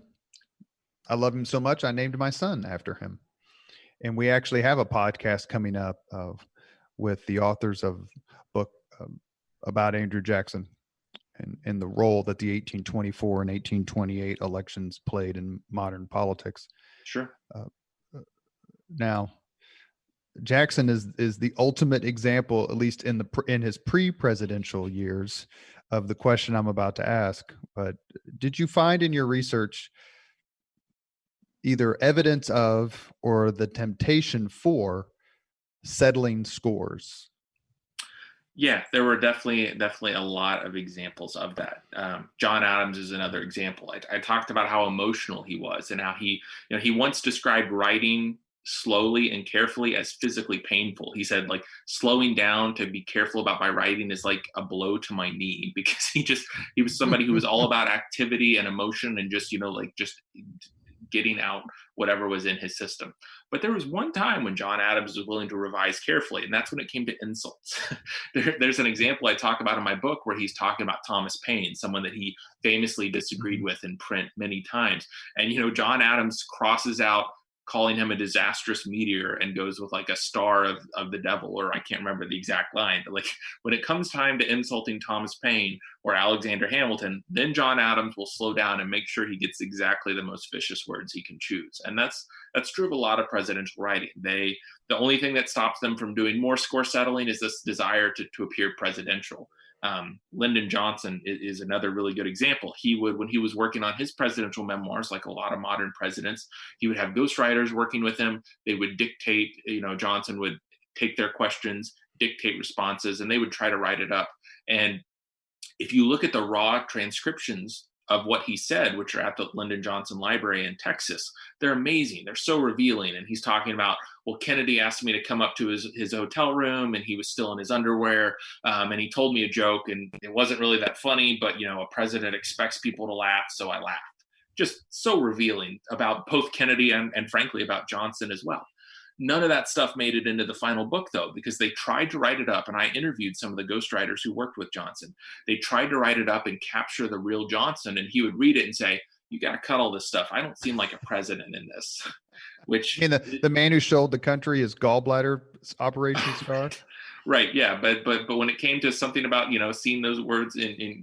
I love him so much, I named my son after him. And we actually have a podcast coming up with the authors of a book about Andrew Jackson and the role that the 1824 and 1828 elections played in modern politics. Sure. Now, Jackson is the ultimate example, at least in his pre-presidential years, of the question I'm about to ask. But did you find in your research either evidence of or the temptation for settling scores? Yeah, there were definitely a lot of examples of that. John Adams is another example. I talked about how emotional he was and how he once described writing slowly and carefully as physically painful. He said, like, slowing down to be careful about my writing is like a blow to my knee, because he was somebody who was all about activity and emotion and just getting out whatever was in his system. But there was one time when John Adams was willing to revise carefully, and that's when it came to insults. There's an example I talk about in my book where he's talking about Thomas Paine, someone that he famously disagreed with in print many times. And, John Adams crosses out calling him a disastrous meteor and goes with like a star of the devil, or I can't remember the exact line. But like, when it comes time to insulting Thomas Paine or Alexander Hamilton, then John Adams will slow down and make sure he gets exactly the most vicious words he can choose. And that's true of a lot of presidential writing. The only thing that stops them from doing more score settling is this desire to appear presidential. Lyndon Johnson is another really good example. When he was working on his presidential memoirs, like a lot of modern presidents, he would have ghostwriters working with him. They would dictate, Johnson would take their questions, dictate responses, and they would try to write it up. And if you look at the raw transcriptions of what he said, which are at the Lyndon Johnson Library in Texas, they're amazing. They're so revealing. And he's talking about, well, Kennedy asked me to come up to his hotel room and he was still in his underwear. And he told me a joke and it wasn't really that funny, but, a president expects people to laugh. So I laughed. Just so revealing about both Kennedy and frankly about Johnson as well. None of that stuff made it into the final book, though, because they tried to write it up, and I interviewed some of the ghostwriters who worked with Johnson. They tried to write it up and capture the real Johnson, and he would read it and say, you got to cut all this stuff. I don't seem like a president in this. Which, and the man who showed the country his gallbladder operation scar. Right. Yeah. But when it came to something about, seeing those words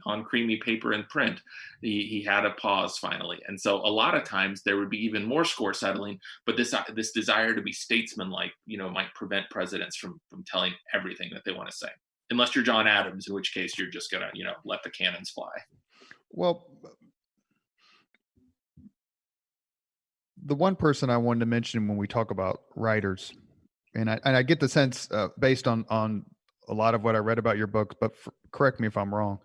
on creamy paper in print, he had a pause finally. And so a lot of times there would be even more score settling, but this desire to be statesman-like, might prevent presidents from telling everything that they want to say, unless you're John Adams, in which case you're just going to, let the cannons fly. Well, the one person I wanted to mention when we talk about writers, and I get the sense based on a lot of what I read about your book, but correct me if I'm wrong,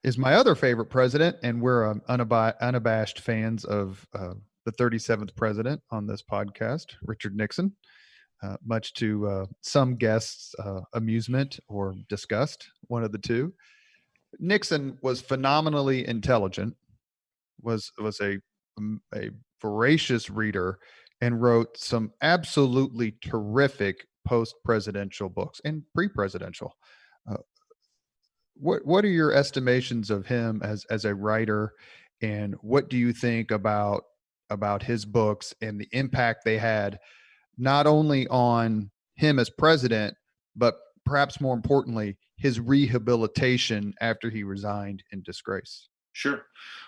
is my other favorite president, and we're unabashed fans of the 37th president on this podcast, Richard Nixon, much to some guests' amusement or disgust, one of the two. Nixon was phenomenally intelligent, was a voracious reader, and wrote some absolutely terrific post-presidential books and pre-presidential. What are your estimations of him as a writer, and what do you think about his books and the impact they had, not only on him as president, but perhaps more importantly, his rehabilitation after he resigned in disgrace? Sure.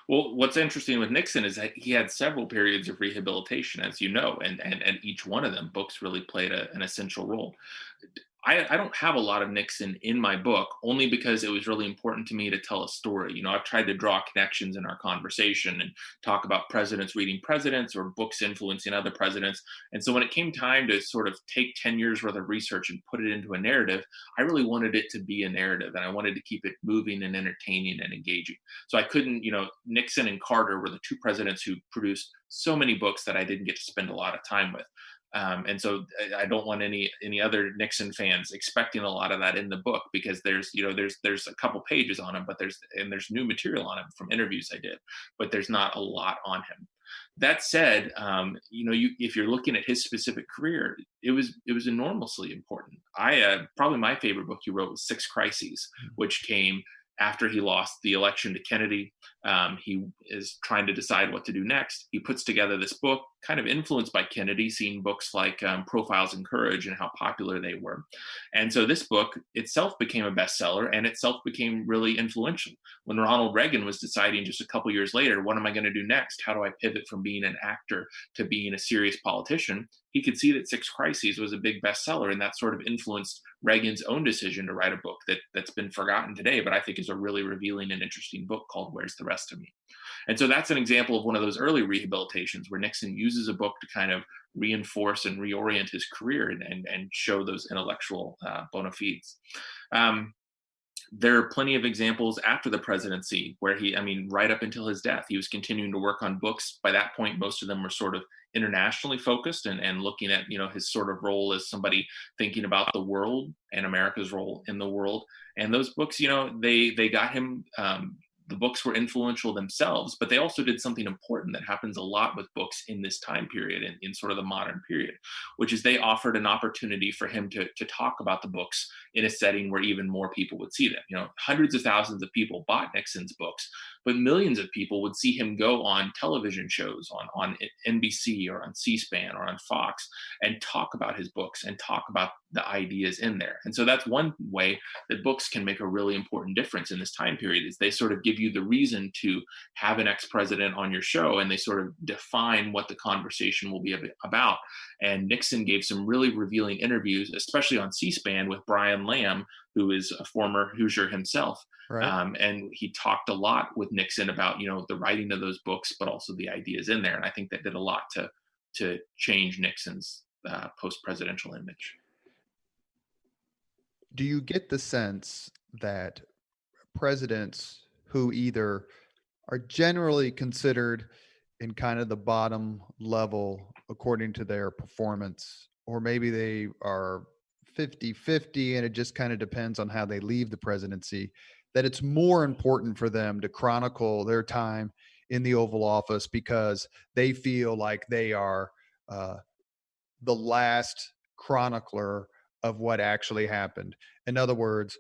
Well, what's interesting with Nixon is that he had several periods of rehabilitation, as you know, and each one of them, books really played an essential role. I don't have a lot of Nixon in my book, only because it was really important to me to tell a story. I've tried to draw connections in our conversation and talk about presidents reading presidents or books influencing other presidents. And so when it came time to sort of take 10 years worth of research and put it into a narrative, I really wanted it to be a narrative, and I wanted to keep it moving and entertaining and engaging. So I couldn't, Nixon and Carter were the two presidents who produced so many books that I didn't get to spend a lot of time with. And so I don't want any other Nixon fans expecting a lot of that in the book, because there's a couple pages on him, but there's new material on him from interviews I did, but there's not a lot on him. That said, if you're looking at his specific career, it was enormously important. Probably my favorite book you wrote was Six Crises, which came after he lost the election to Kennedy. He is trying to decide what to do next. He puts together this book, kind of influenced by Kennedy, seeing books like Profiles in Courage and how popular they were. And so this book itself became a bestseller, and itself became really influential. When Ronald Reagan was deciding just a couple years later, what am I going to do next? How do I pivot from being an actor to being a serious politician? He could see that Six Crises was a big bestseller, and that sort of influenced Reagan's own decision to write a book that's been forgotten today, but I think is a really revealing and interesting book called Where's the Rest of Me? And so that's an example of one of those early rehabilitations where Nixon uses a book to kind of reinforce and reorient his career and show those intellectual bona fides. There are plenty of examples after the presidency where right up until his death, he was continuing to work on books. By that point, most of them were sort of internationally focused and looking at, his sort of role as somebody thinking about the world and America's role in the world. And those books, they got him, the books were influential themselves, but they also did something important that happens a lot with books in this time period, in sort of the modern period, which is they offered an opportunity for him to talk about the books in a setting where even more people would see them. Hundreds of thousands of people bought Nixon's books, but millions of people would see him go on television shows on NBC or on C-SPAN or on Fox and talk about his books and talk about the ideas in there. And so that's one way that books can make a really important difference in this time period, is they sort of give you the reason to have an ex-president on your show, and they sort of define what the conversation will be about. And Nixon gave some really revealing interviews, especially on C-SPAN, with Brian Lamb, who is a former Hoosier himself. Right. And he talked a lot with Nixon about, the writing of those books, but also the ideas in there. And I think that did a lot to change Nixon's post-presidential image. Do you get the sense that presidents who either are generally considered in kind of the bottom level according to their performance, or maybe they are 50-50 and it just kind of depends on how they leave the presidency, that it's more important for them to chronicle their time in the Oval Office because they feel like they are the last chronicler of what actually happened? In other words,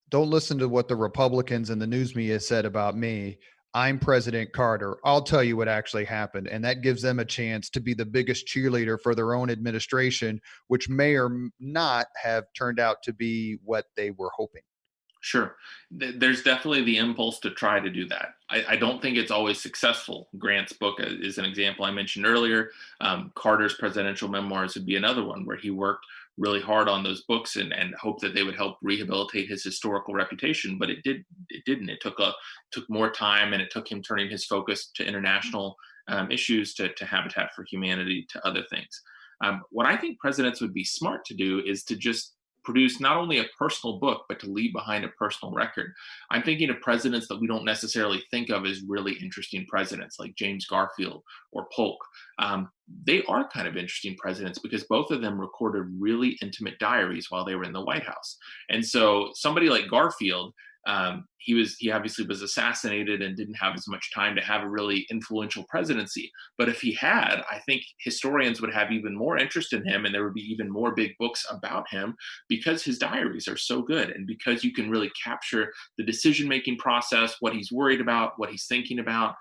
don't listen to what the Republicans and the news media said about me. I'm President Carter. I'll tell you what actually happened. And that gives them a chance to be the biggest cheerleader for their own administration, which may or not have turned out to be what they were hoping. Sure. There's definitely the impulse to try to do that. I don't think it's always successful. Grant's book is an example I mentioned earlier. Carter's presidential memoirs would be another one where he worked really hard on those books and hoped that they would help rehabilitate his historical reputation, but it didn't. It took more time, and it took him turning his focus to international issues, to Habitat for Humanity, to other things. What I think presidents would be smart to do is to just produce not only a personal book, but to leave behind a personal record. I'm thinking of presidents that we don't necessarily think of as really interesting presidents, like James Garfield or Polk. They are kind of interesting presidents because both of them recorded really intimate diaries while they were in the White House. And so somebody like Garfield, he obviously was assassinated and didn't have as much time to have a really influential presidency. But if he had, I think historians would have even more interest in him, and there would be even more big books about him because his diaries are so good, and because you can really capture the decision-making process, what he's worried about, what he's thinking about.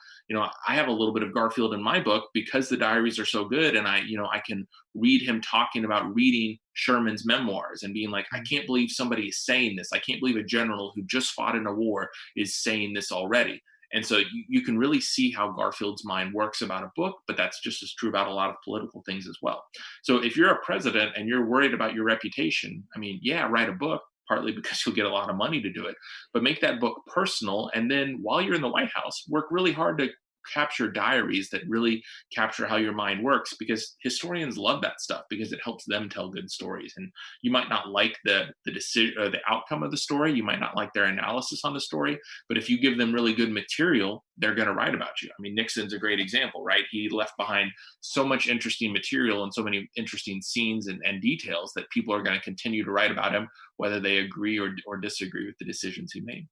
I have a little bit of Garfield in my book because the diaries are so good, and I can read him talking about reading Sherman's memoirs and being like, I can't believe somebody is saying this. I can't believe a general who just fought in a war is saying this already. And so you can really see how Garfield's mind works about a book, but that's just as true about a lot of political things as well. So if you're a president and you're worried about your reputation, I mean, yeah, write a book, partly because you'll get a lot of money to do it, but make that book personal. And then while you're in the White House, work really hard to capture diaries that really capture how your mind works, because historians love that stuff because it helps them tell good stories. And you might not like the decision or the outcome of the story, you might not like their analysis on the story, but if you give them really good material, they're going to write about you. I mean, Nixon's a great example, right? He left behind so much interesting material and so many interesting scenes and details that people are going to continue to write about him, whether they agree or disagree with the decisions he made.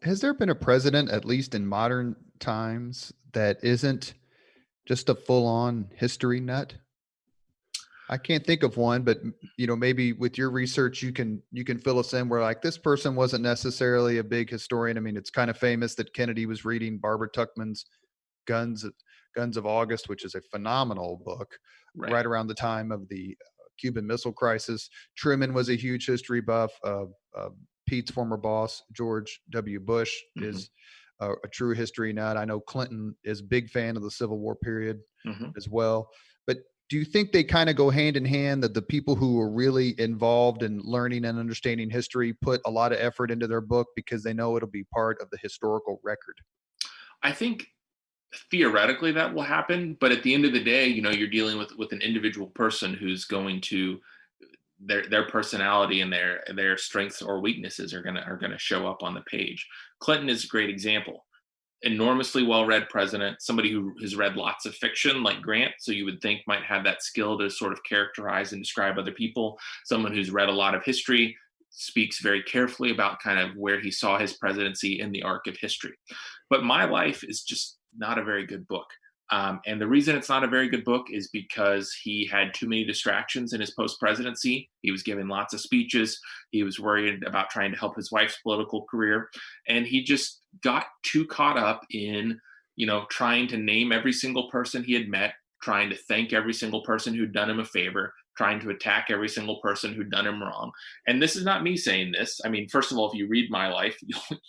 Has there been a president, at least in modern times, that isn't just a full-on history nut? I can't think of one, but maybe with your research, you can fill us in where like this person wasn't necessarily a big historian. I mean, it's kind of famous that Kennedy was reading Barbara Tuchman's Guns of August, which is a phenomenal book, right around the time of the Cuban Missile Crisis. Truman was a huge history buff. Pete's former boss, George W. Bush, is a true history nut. I know Clinton is a big fan of the Civil War period as well. But do you think they kind of go hand in hand, that the people who are really involved in learning and understanding history put a lot of effort into their book because they know it'll be part of the historical record? I think theoretically that will happen, but at the end of the day, you're dealing with an individual person who's going to their personality and their strengths or weaknesses are gonna show up on the page. Clinton is a great example. Enormously well-read president, somebody who has read lots of fiction like Grant, so you would think might have that skill to sort of characterize and describe other people. Someone who's read a lot of history, speaks very carefully about kind of where he saw his presidency in the arc of history. But My Life is just not a very good book. And the reason it's not a very good book is because he had too many distractions in his post-presidency. He was giving lots of speeches. He was worried about trying to help his wife's political career. And he just got too caught up in, trying to name every single person he had met, trying to thank every single person who'd done him a favor, trying to attack every single person who'd done him wrong. And this is not me saying this. I mean, first of all, if you read My Life,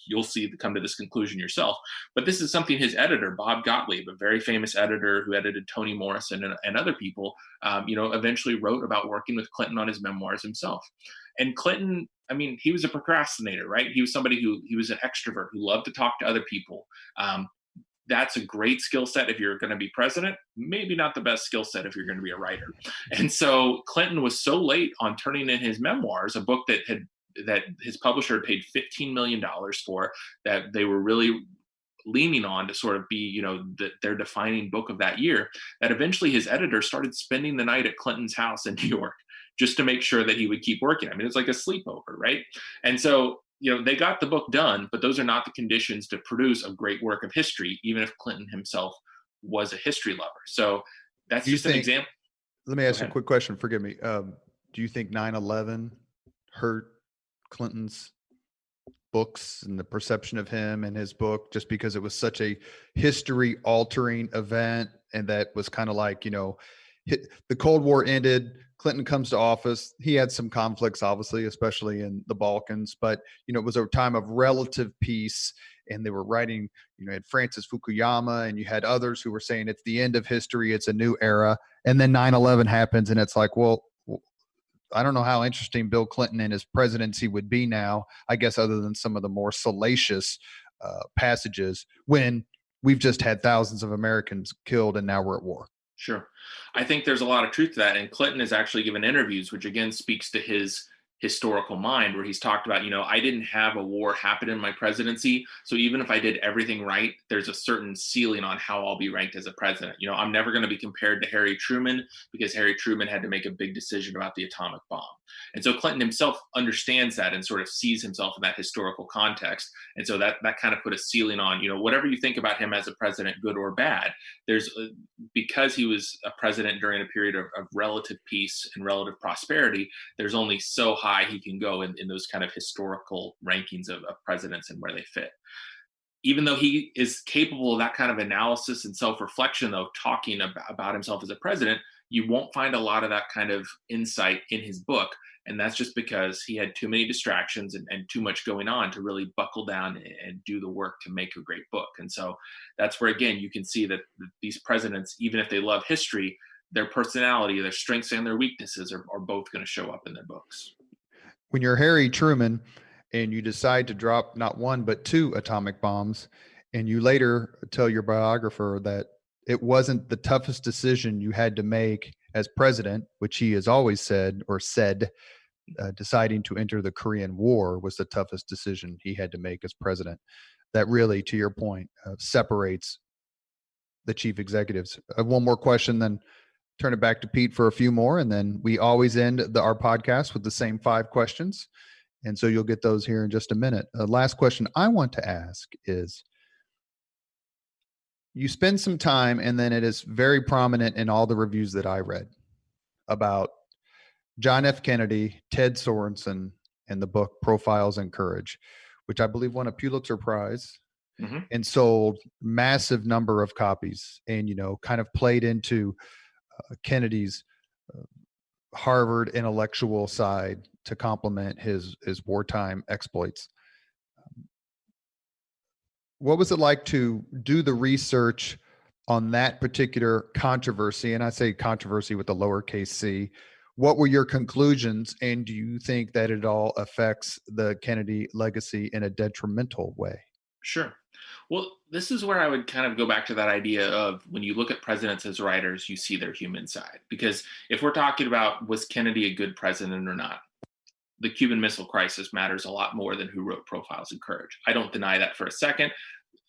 you'll come to this conclusion yourself. But this is something his editor, Bob Gottlieb, a very famous editor who edited Toni Morrison and other people, eventually wrote about working with Clinton on his memoirs himself. And Clinton, I mean, he was a procrastinator, right? He was somebody he was an extrovert who loved to talk to other people. That's a great skill set if you're going to be president, maybe not the best skill set if you're going to be a writer. And so Clinton was so late on turning in his memoirs, a book that his publisher had paid $15 million for, that they were really leaning on to sort of be, their defining book of that year, that eventually his editor started spending the night at Clinton's house in New York just to make sure that he would keep working. I mean, it's like a sleepover, right? And so they got the book done, but those are not the conditions to produce a great work of history, even if Clinton himself was a history lover. So that's just an example. Let me ask you a quick question. Forgive me. Do you think 9/11 hurt Clinton's books and the perception of him and his book, just because it was such a history altering event? And that was kind of like, the Cold War ended, Clinton comes to office. He had some conflicts, obviously, especially in the Balkans, but, it was a time of relative peace. And they were writing, you had Francis Fukuyama, and you had others who were saying it's the end of history, it's a new era. And then 9/11 happens, and it's like, well, I don't know how interesting Bill Clinton and his presidency would be now, I guess, other than some of the more salacious passages, when we've just had thousands of Americans killed and now we're at war. Sure. I think there's a lot of truth to that. And Clinton has actually given interviews, which again speaks to his historical mind, where he's talked about, I didn't have a war happen in my presidency. So even if I did everything right, there's a certain ceiling on how I'll be ranked as a president. I'm never going to be compared to Harry Truman, because Harry Truman had to make a big decision about the atomic bomb. And so Clinton himself understands that and sort of sees himself in that historical context. And so that kind of put a ceiling on, whatever you think about him as a president, good or bad, because he was a president during a period of relative peace and relative prosperity, there's only so high he can go in those kind of historical rankings of presidents and where they fit. Even though he is capable of that kind of analysis and self-reflection, though, talking about himself as a president, You won't find a lot of that kind of insight in his book. And that's just because he had too many distractions and too much going on to really buckle down and do the work to make a great book. And so that's where, again, you can see that these presidents, even if they love history, their personality, their strengths and their weaknesses are both going to show up in their books. When you're Harry Truman and you decide to drop not one, but two atomic bombs, and you later tell your biographer that it wasn't the toughest decision you had to make as president, which he has always said, deciding to enter the Korean War was the toughest decision he had to make as president. That really, to your point, separates the chief executives. One more question, then turn it back to Pete for a few more. And then we always end our podcast with the same 5 questions. And so you'll get those here in just a minute. Last question I want to ask is, you spend some time, and then it is very prominent in all the reviews that I read about John F. Kennedy, Ted Sorensen, and the book Profiles in Courage, which I believe won a Pulitzer Prize and sold massive number of copies, and, kind of played into Kennedy's Harvard intellectual side to complement his wartime exploits. What was it like to do the research on that particular controversy? And I say controversy with the lowercase c. What were your conclusions? And do you think that it all affects the Kennedy legacy in a detrimental way? Sure. Well, this is where I would kind of go back to that idea of, when you look at presidents as writers, you see their human side. Because if we're talking about, was Kennedy a good president or not, the Cuban Missile Crisis matters a lot more than who wrote Profiles in Courage. I don't deny that for a second.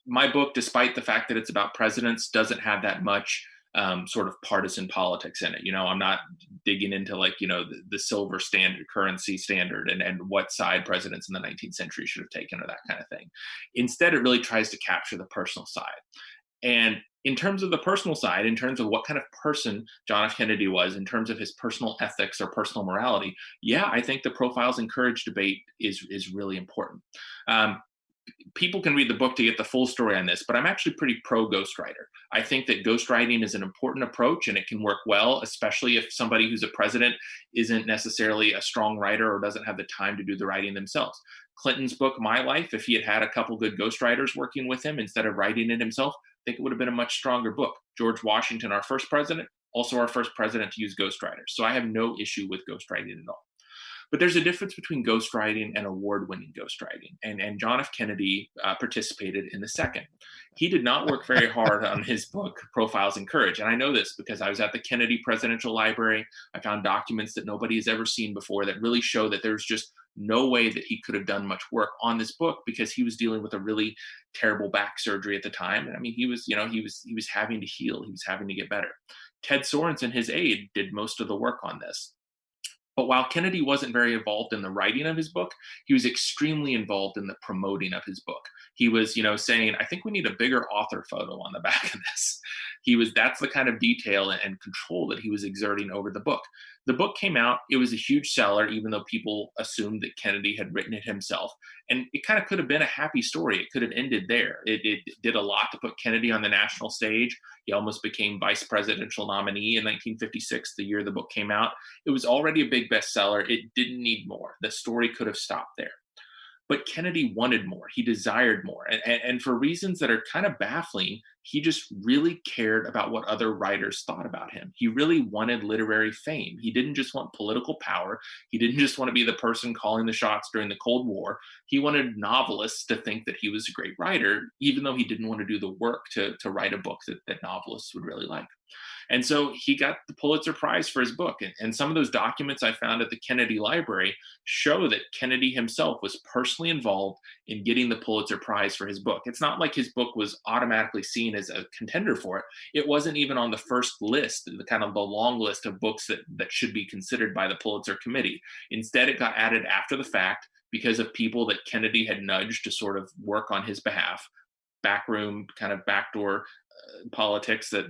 My book, despite the fact that it's about presidents, doesn't have that much sort of partisan politics in it. I'm not digging into the silver standard currency standard and what side presidents in the 19th century should have taken or that kind of thing. Instead, it really tries to capture the personal side. And in terms of the personal side, in terms of what kind of person John F. Kennedy was, in terms of his personal ethics or personal morality, yeah, I think the Profiles in Courage debate is really important. People can read the book to get the full story on this, but I'm actually pretty pro ghostwriter. I think that ghostwriting is an important approach, and it can work well, especially if somebody who's a president isn't necessarily a strong writer or doesn't have the time to do the writing themselves. Clinton's book, My Life, if he had had a couple good ghostwriters working with him instead of writing it himself, I think it would have been a much stronger book. George Washington, our first president, also our first president to use ghostwriters. So I have no issue with ghostwriting at all. But there's a difference between ghostwriting and award-winning ghostwriting. And John F. Kennedy participated in the second. He did not work very hard on his book, Profiles in Courage. And I know this because I was at the Kennedy Presidential Library. I found documents that nobody has ever seen before that really show that there's just no way that he could have done much work on this book, because he was dealing with a really terrible back surgery at the time. And I mean, he was having to heal. He was having to get better. Ted Sorensen, his aide, did most of the work on this. But while Kennedy wasn't very involved in the writing of his book, he was extremely involved in the promoting of his book. He was, saying, I think we need a bigger author photo on the back of this. That's the kind of detail and control that he was exerting over the book. The book came out, it was a huge seller, even though people assumed that Kennedy had written it himself. And it kind of could have been a happy story. It could have ended there. It did a lot to put Kennedy on the national stage. He almost became vice presidential nominee in 1956, the year the book came out. It was already a big bestseller. It didn't need more. The story could have stopped there. But Kennedy wanted more. He desired more. And for reasons that are kind of baffling, he just really cared about what other writers thought about him. He really wanted literary fame. He didn't just want political power. He didn't just want to be the person calling the shots during the Cold War. He wanted novelists to think that he was a great writer, even though he didn't want to do the work to write a book that novelists would really like. And so he got the Pulitzer Prize for his book. And some of those documents I found at the Kennedy Library show that Kennedy himself was personally involved in getting the Pulitzer Prize for his book. It's not like his book was automatically seen as a contender for it. It wasn't even on the first list, the kind of the long list of books that should be considered by the Pulitzer Committee. Instead, it got added after the fact because of people that Kennedy had nudged to sort of work on his behalf. Backroom, kind of backdoor politics that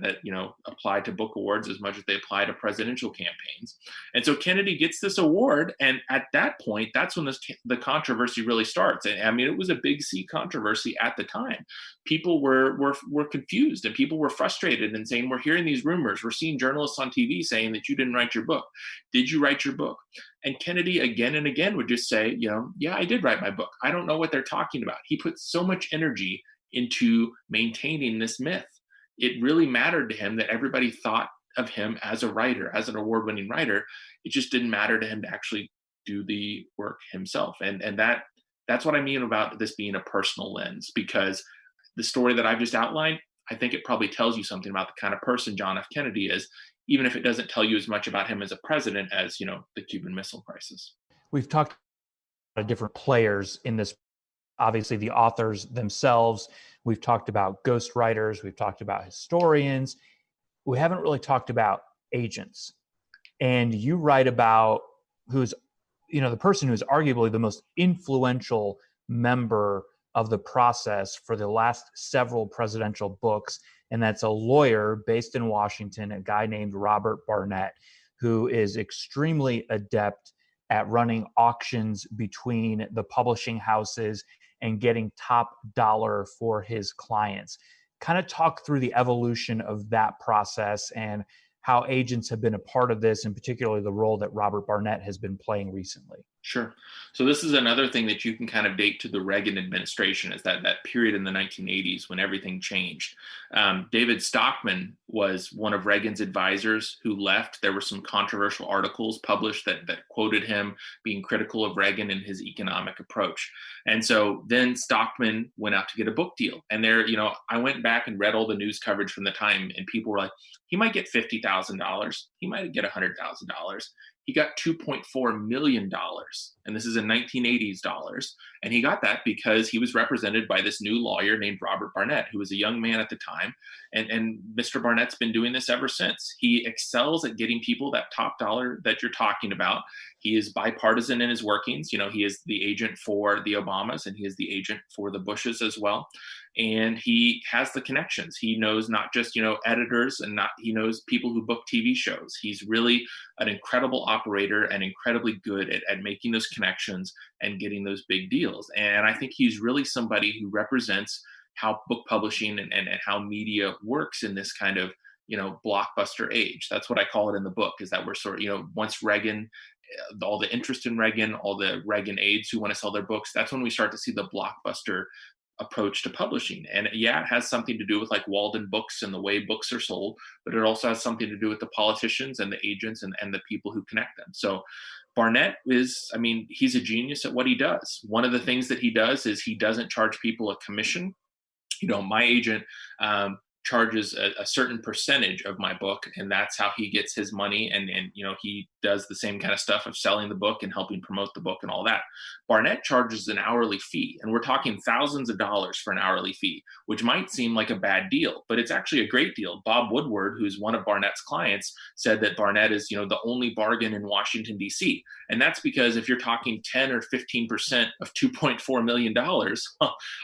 apply to book awards as much as they apply to presidential campaigns. And so Kennedy gets this award, and at that point, that's when the controversy really starts. And I mean, it was a big C controversy at the time. People were confused, and people were frustrated and saying, "We're hearing these rumors. We're seeing journalists on TV saying that you didn't write your book. Did you write your book?" And Kennedy again and again would just say, "Yeah, I did write my book. I don't know what they're talking about." He put so much energy into maintaining this myth. It really mattered to him that everybody thought of him as a writer, as an award-winning writer. It just didn't matter to him to actually do the work himself. And that's what I mean about this being a personal lens, because the story that I've just outlined, I think it probably tells you something about the kind of person John F. Kennedy is, even if it doesn't tell you as much about him as a president as, the Cuban Missile Crisis. We've talked about different players in this, obviously the authors themselves. We've talked about ghostwriters. We've talked about historians. We haven't really talked about agents. And you write about who's, the person who's arguably the most influential member of the process for the last several presidential books. And that's a lawyer based in Washington, a guy named Robert Barnett, who is extremely adept at running auctions between the publishing houses and getting top dollar for his clients. Kind of talk through the evolution of that process and how agents have been a part of this, and particularly the role that Robert Barnett has been playing recently. Sure. So this is another thing that you can kind of date to the Reagan administration, is that period in the 1980s when everything changed. David Stockman was one of Reagan's advisors who left. There were some controversial articles published that quoted him being critical of Reagan and his economic approach. And so then Stockman went out to get a book deal. And there, I went back and read all the news coverage from the time, and people were like, he might get $50,000. He might get $100,000. He got $2.4 million. And this is in 1980s dollars. And he got that because he was represented by this new lawyer named Robert Barnett, who was a young man at the time. And Mr. Barnett's been doing this ever since. He excels at getting people that top dollar that you're talking about. He is bipartisan in his workings. He is the agent for the Obamas, and he is the agent for the Bushes as well. And he has the connections. He knows not just, editors, and he knows people who book TV shows. He's really an incredible operator and incredibly good at making those connections and getting those big deals. And I think he's really somebody who represents how book publishing and how media works in this kind of, blockbuster age. That's what I call it in the book, is that we're sort of, once Reagan, all the interest in Reagan, all the Reagan aides who want to sell their books, that's when we start to see the blockbuster approach to publishing. And yeah, it has something to do with like Walden Books and the way books are sold, but it also has something to do with the politicians and the agents and the people who connect them. So Barnett he's a genius at what he does. One of the things that he does is he doesn't charge people a commission. My agent charges a certain percentage of my book, and that's how he gets his money. And he does the same kind of stuff of selling the book and helping promote the book and all that. Barnett charges an hourly fee, and we're talking thousands of dollars for an hourly fee, which might seem like a bad deal, but it's actually a great deal. Bob Woodward, who's one of Barnett's clients, said that Barnett is, the only bargain in Washington, D.C. And that's because if you're talking 10 or 15% of $2.4 million,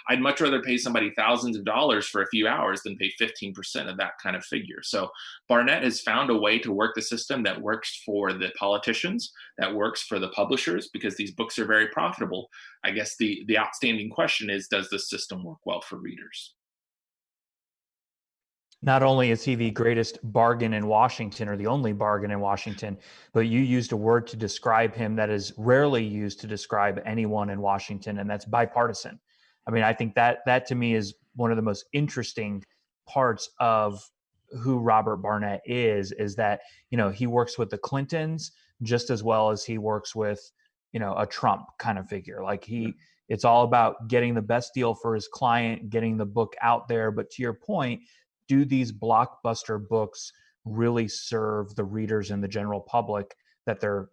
I'd much rather pay somebody thousands of dollars for a few hours than pay 15% of that kind of figure. So Barnett has found a way to work the system that works for the politicians, that works for the publishers, because these books are very profitable. I guess the outstanding question is, does the system work well for readers? Not only is he the greatest bargain in Washington, or the only bargain in Washington, but you used a word to describe him that is rarely used to describe anyone in Washington, and that's bipartisan. I think that to me is one of the most interesting parts of who Robert Barnett is that, he works with the Clintons just as well as he works with, a Trump kind of figure. It's all about getting the best deal for his client, getting the book out there. But to your point, do these blockbuster books really serve the readers and the general public that they're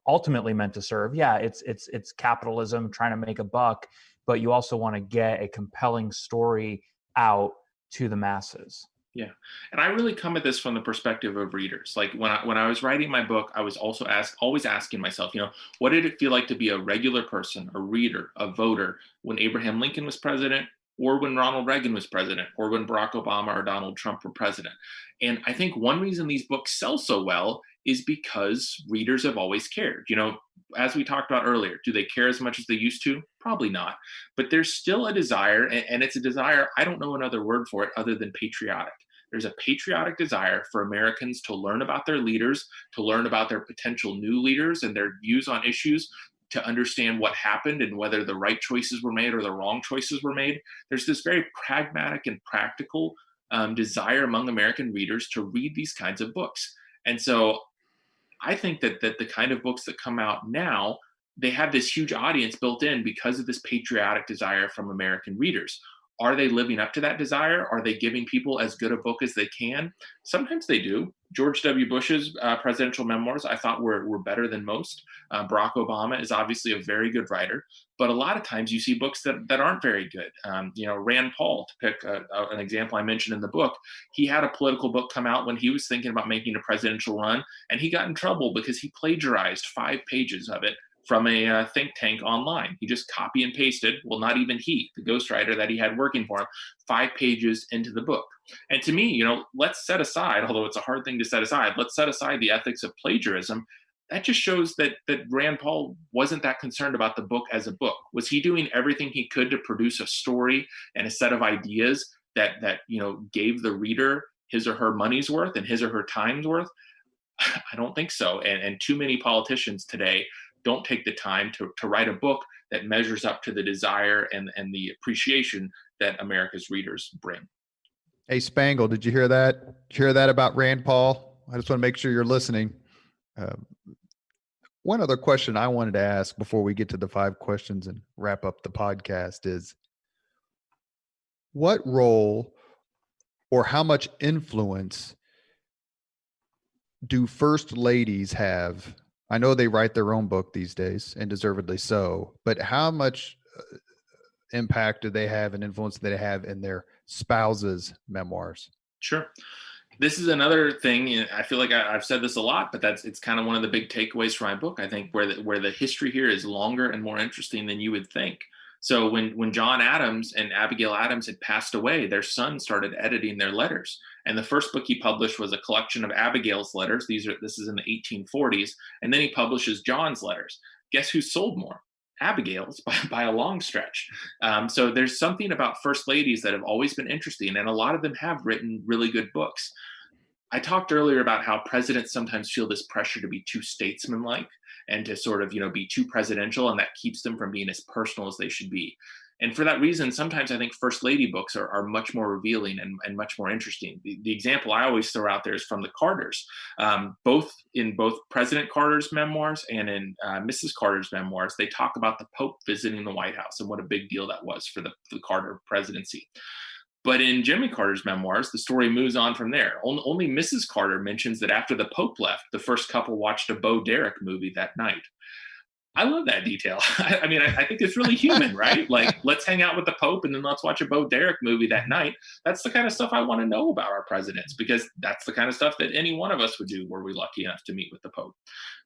ultimately meant to serve? Yeah, it's capitalism trying to make a buck, but you also want to get a compelling story out to the masses. Yeah. And I really come at this from the perspective of readers. Like when I was writing my book, I was also always asking myself, what did it feel like to be a regular person, a reader, a voter when Abraham Lincoln was president, or when Ronald Reagan was president, or when Barack Obama or Donald Trump were president. And I think one reason these books sell so well is because readers have always cared. As we talked about earlier, do they care as much as they used to? Probably not. But there's still a desire, and it's a desire, I don't know another word for it other than patriotic. There's a patriotic desire for Americans to learn about their leaders, to learn about their potential new leaders and their views on issues, to understand what happened and whether the right choices were made or the wrong choices were made. There's this very pragmatic and practical desire among American readers to read these kinds of books. And so I think that the kind of books that come out now, they have this huge audience built in because of this patriotic desire from American readers. Are they living up to that desire? Are they giving people as good a book as they can? Sometimes they do. George W. Bush's presidential memoirs, I thought were better than most. Barack Obama is obviously a very good writer, but a lot of times you see books that aren't very good. Rand Paul, to pick an example I mentioned in the book, he had a political book come out when he was thinking about making a presidential run, and he got in trouble because he plagiarized 5 pages of it from a think tank online. He just copy and pasted, well, not even he, the ghostwriter that he had working for him, 5 pages into the book. And to me, let's set aside, although it's a hard thing to set aside, let's set aside the ethics of plagiarism. That just shows that Rand Paul wasn't that concerned about the book as a book. Was he doing everything he could to produce a story and a set of ideas that gave the reader his or her money's worth and his or her time's worth? I don't think so. And too many politicians today don't take the time to write a book that measures up to the desire and the appreciation that America's readers bring. Hey, Spangle, did you hear that? Did you hear that about Rand Paul? I just want to make sure you're listening. One other question I wanted to ask before we get to the 5 questions and wrap up the podcast is, what role or how much influence do first ladies have? I know they write their own book these days, and deservedly so, but how much impact do they have and influence do they have in their spouses' memoirs? Sure. This is another thing. I feel like I've said this a lot, but it's kind of one of the big takeaways from my book. I think where the history here is longer and more interesting than you would think. So when John Adams and Abigail Adams had passed away, their son started editing their letters. And the first book he published was a collection of Abigail's letters. This is in the 1840s. And then he publishes John's letters. Guess who sold more? Abigail's by a long stretch. So there's something about first ladies that have always been interesting, and a lot of them have written really good books. I talked earlier about how presidents sometimes feel this pressure to be too statesmanlike and to sort of, be too presidential, and that keeps them from being as personal as they should be. And for that reason, sometimes I think first lady books are much more revealing and much more interesting. The example I always throw out there is from the Carters. Both President Carter's memoirs and in Mrs. Carter's memoirs, they talk about the Pope visiting the White House and what a big deal that was for the Carter presidency. But in Jimmy Carter's memoirs, the story moves on from there. Only Mrs. Carter mentions that after the Pope left, the first couple watched a Bo Derek movie that night. I love that detail. I think it's really human, right? Like, let's hang out with the Pope and then let's watch a Bo Derek movie that night. That's the kind of stuff I want to know about our presidents, because that's the kind of stuff that any one of us would do were we lucky enough to meet with the Pope.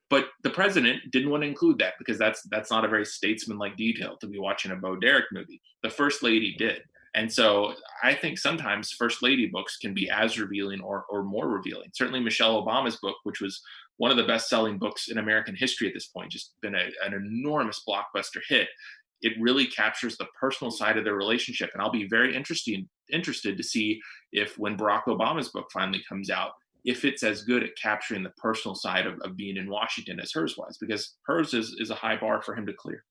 But the president didn't want to include that because that's not a very statesman-like detail to be watching a Bo Derek movie. The First Lady did. And so I think sometimes First Lady books can be as revealing or more revealing. Certainly Michelle Obama's book, which was one of the best-selling books in American history at this point, just been an enormous blockbuster hit. It really captures the personal side of their relationship. And I'll be very interested to see if, when Barack Obama's book finally comes out, if it's as good at capturing the personal side of being in Washington as hers was, because hers is a high bar for him to clear.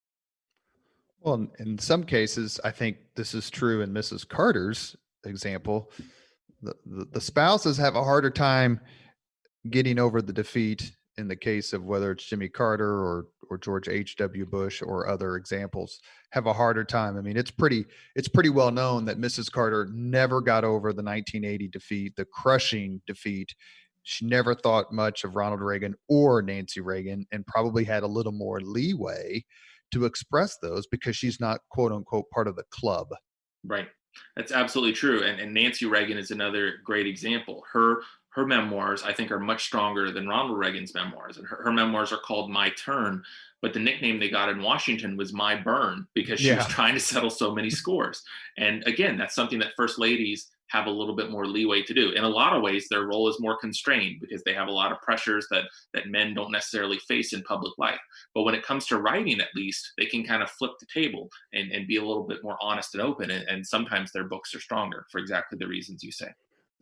Well, in some cases, I think this is true in Mrs. Carter's example. The spouses have a harder time getting over the defeat in the case of whether it's Jimmy Carter or George H.W. Bush or other examples, have a harder time. I mean, it's pretty well known that Mrs. Carter never got over the 1980 defeat, the crushing defeat. She never thought much of Ronald Reagan or Nancy Reagan, and probably had a little more leeway to express those because she's not, quote unquote, part of the club. Right. That's absolutely true. And Nancy Reagan is another great example. Her memoirs, I think, are much stronger than Ronald Reagan's memoirs. And her memoirs are called My Turn. but the nickname they got in Washington was My Burn, because she was Yeah. trying to settle so many scores. And again, that's something that first ladies have a little bit more leeway to do. In a lot of ways, their role is more constrained because they have a lot of pressures that men don't necessarily face in public life. But when it comes to writing, at least, they can kind of flip the table and be a little bit more honest and open. And sometimes their books are stronger for exactly the reasons you say.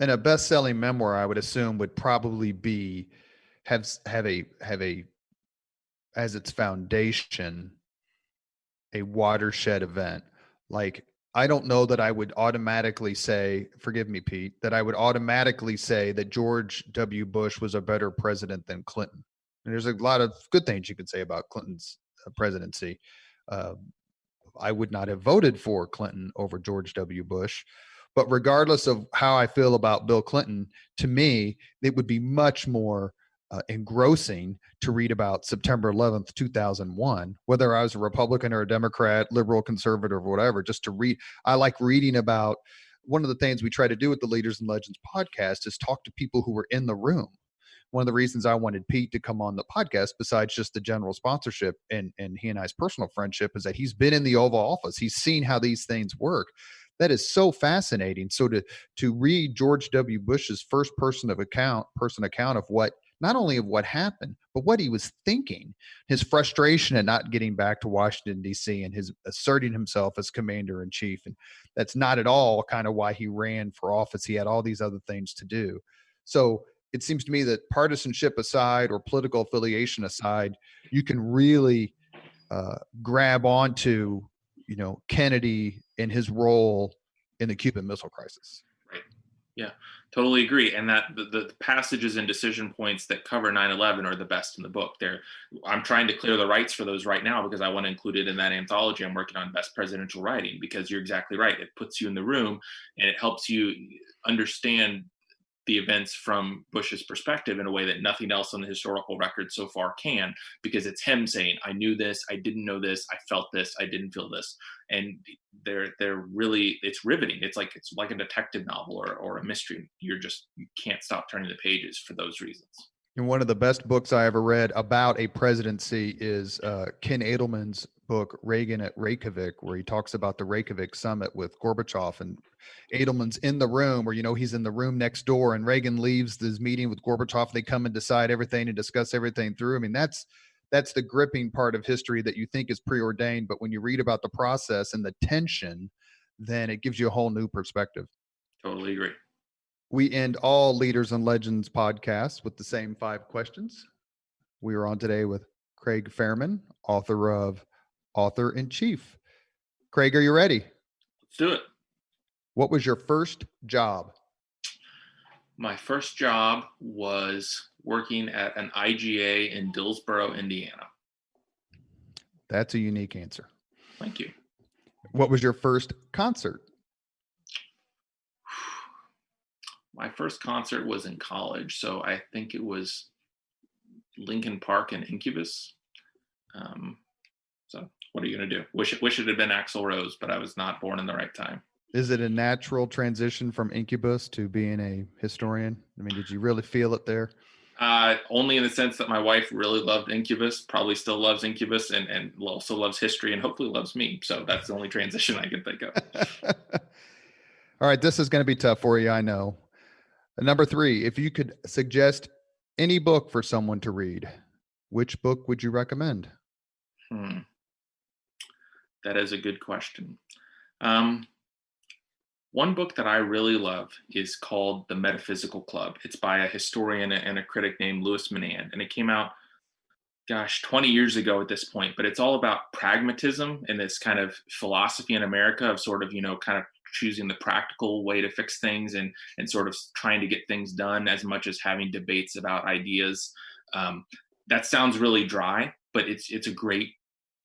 And a best-selling memoir, I would assume, would probably be have a as its foundation a watershed event. Like, I don't know that I would automatically say, forgive me, Pete, that I would automatically say that George W. Bush was a better president than Clinton. And there's a lot of good things you could say about Clinton's presidency. I would not have voted for Clinton over George W. Bush. But regardless of how I feel about Bill Clinton, to me, it would be much more engrossing to read about September 11th, 2001, whether I was a Republican or a Democrat, liberal, conservative, or whatever, just to read. I like reading about. One of the things we try to do with the Leaders and Legends podcast is talk to people who were in the room. One of the reasons I wanted Pete to come on the podcast, besides just the general sponsorship and he and I's personal friendship, is that he's been in the Oval Office. He's seen how these things work. That is so fascinating. So to read George W. Bush's first person account of what, not only of what happened, but what he was thinking, his frustration at not getting back to Washington, D.C., and his asserting himself as commander in chief. And that's not at all kind of why he ran for office. He had all these other things to do. So it seems to me that partisanship aside or political affiliation aside, you can really grab onto, Kennedy and his role in the Cuban Missile Crisis. Right. Yeah, totally agree. And that the passages and decision points that cover 9/11 are the best in the book. I'm trying to clear the rights for those right now because I want to include it in that anthology. I'm working on best presidential writing, because you're exactly right. It puts you in the room and it helps you understand the events from Bush's perspective in a way that nothing else on the historical record so far can, because it's him saying, I knew this, I didn't know this, I felt this, I didn't feel this. And they're really, it's riveting. It's like a detective novel or a mystery. You can't stop turning the pages for those reasons. And one of the best books I ever read about a presidency is Ken Edelman's book, Reagan at Reykjavik, where he talks about the Reykjavik summit with Gorbachev, and Edelman's in the room, or, he's in the room next door, and Reagan leaves this meeting with Gorbachev. They come and decide everything and discuss everything through. I mean, that's the gripping part of history that you think is preordained. But when you read about the process and the tension, then it gives you a whole new perspective. Totally agree. We end all Leaders and Legends podcasts with the same 5 questions. We are on today with Craig Fehrman, author-in-chief. Craig, are you ready? Let's do it. What was your first job? My first job was working at an IGA in Dillsboro, Indiana. That's a unique answer. Thank you. What was your first concert? My first concert was in college, so I think it was Linkin Park and Incubus. So what are you going to do? Wish it had been Axl Rose, but I was not born in the right time. Is it a natural transition from Incubus to being a historian? I mean, did you really feel it there? Only in the sense that my wife really loved Incubus, probably still loves Incubus, and also loves history, and hopefully loves me. So that's the only transition I can think of. All right, this is going to be tough for you, I know. Number 3, if you could suggest any book for someone to read, which book would you recommend? That is a good question. One book that I really love is called The Metaphysical Club. It's by a historian and a critic named Louis Menand, and it came out, 20 years ago at this point, but it's all about pragmatism and this kind of philosophy in America of sort of, kind of choosing the practical way to fix things and sort of trying to get things done as much as having debates about ideas. That sounds really dry, but it's a great,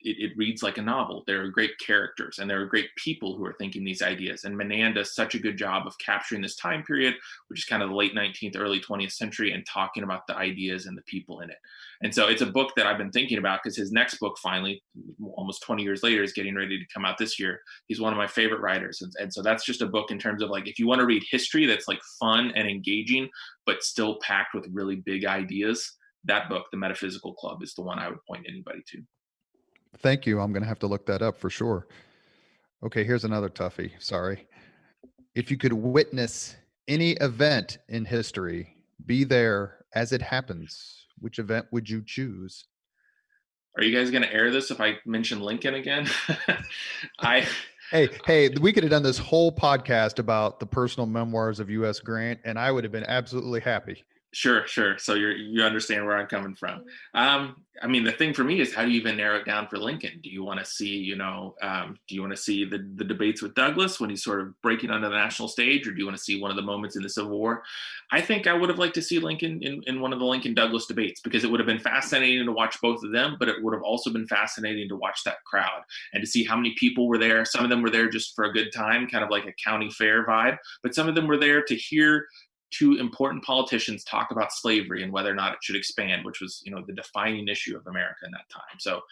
it reads like a novel. There are great characters and there are great people who are thinking these ideas. And Menand does such a good job of capturing this time period, which is kind of the late 19th, early 20th century, and talking about the ideas and the people in it. And so it's a book that I've been thinking about because his next book, finally, almost 20 years later, is getting ready to come out this year. He's one of my favorite writers. And so that's just a book in terms of like, if you want to read history that's like fun and engaging, but still packed with really big ideas, that book, The Metaphysical Club, is the one I would point anybody to. Thank you. I'm going to have to look that up for sure. Okay, here's another toughie. Sorry. If you could witness any event in history, be there as it happens, which event would you choose? Are you guys going to air this if I mention Lincoln again? I Hey, we could have done this whole podcast about the personal memoirs of U.S. Grant, and I would have been absolutely happy. Sure. So you understand where I'm coming from. I mean, the thing for me is, how do you even narrow it down for Lincoln? Do you want to see, do you want to see the debates with Douglas when he's sort of breaking onto the national stage, or do you want to see one of the moments in the Civil War? I think I would have liked to see Lincoln in one of the Lincoln Douglas debates, because it would have been fascinating to watch both of them, but it would have also been fascinating to watch that crowd and to see how many people were there. Some of them were there just for a good time, kind of like a county fair vibe, but some of them were there to hear two important politicians talk about slavery and whether or not it should expand, which was, the defining issue of America in that time. So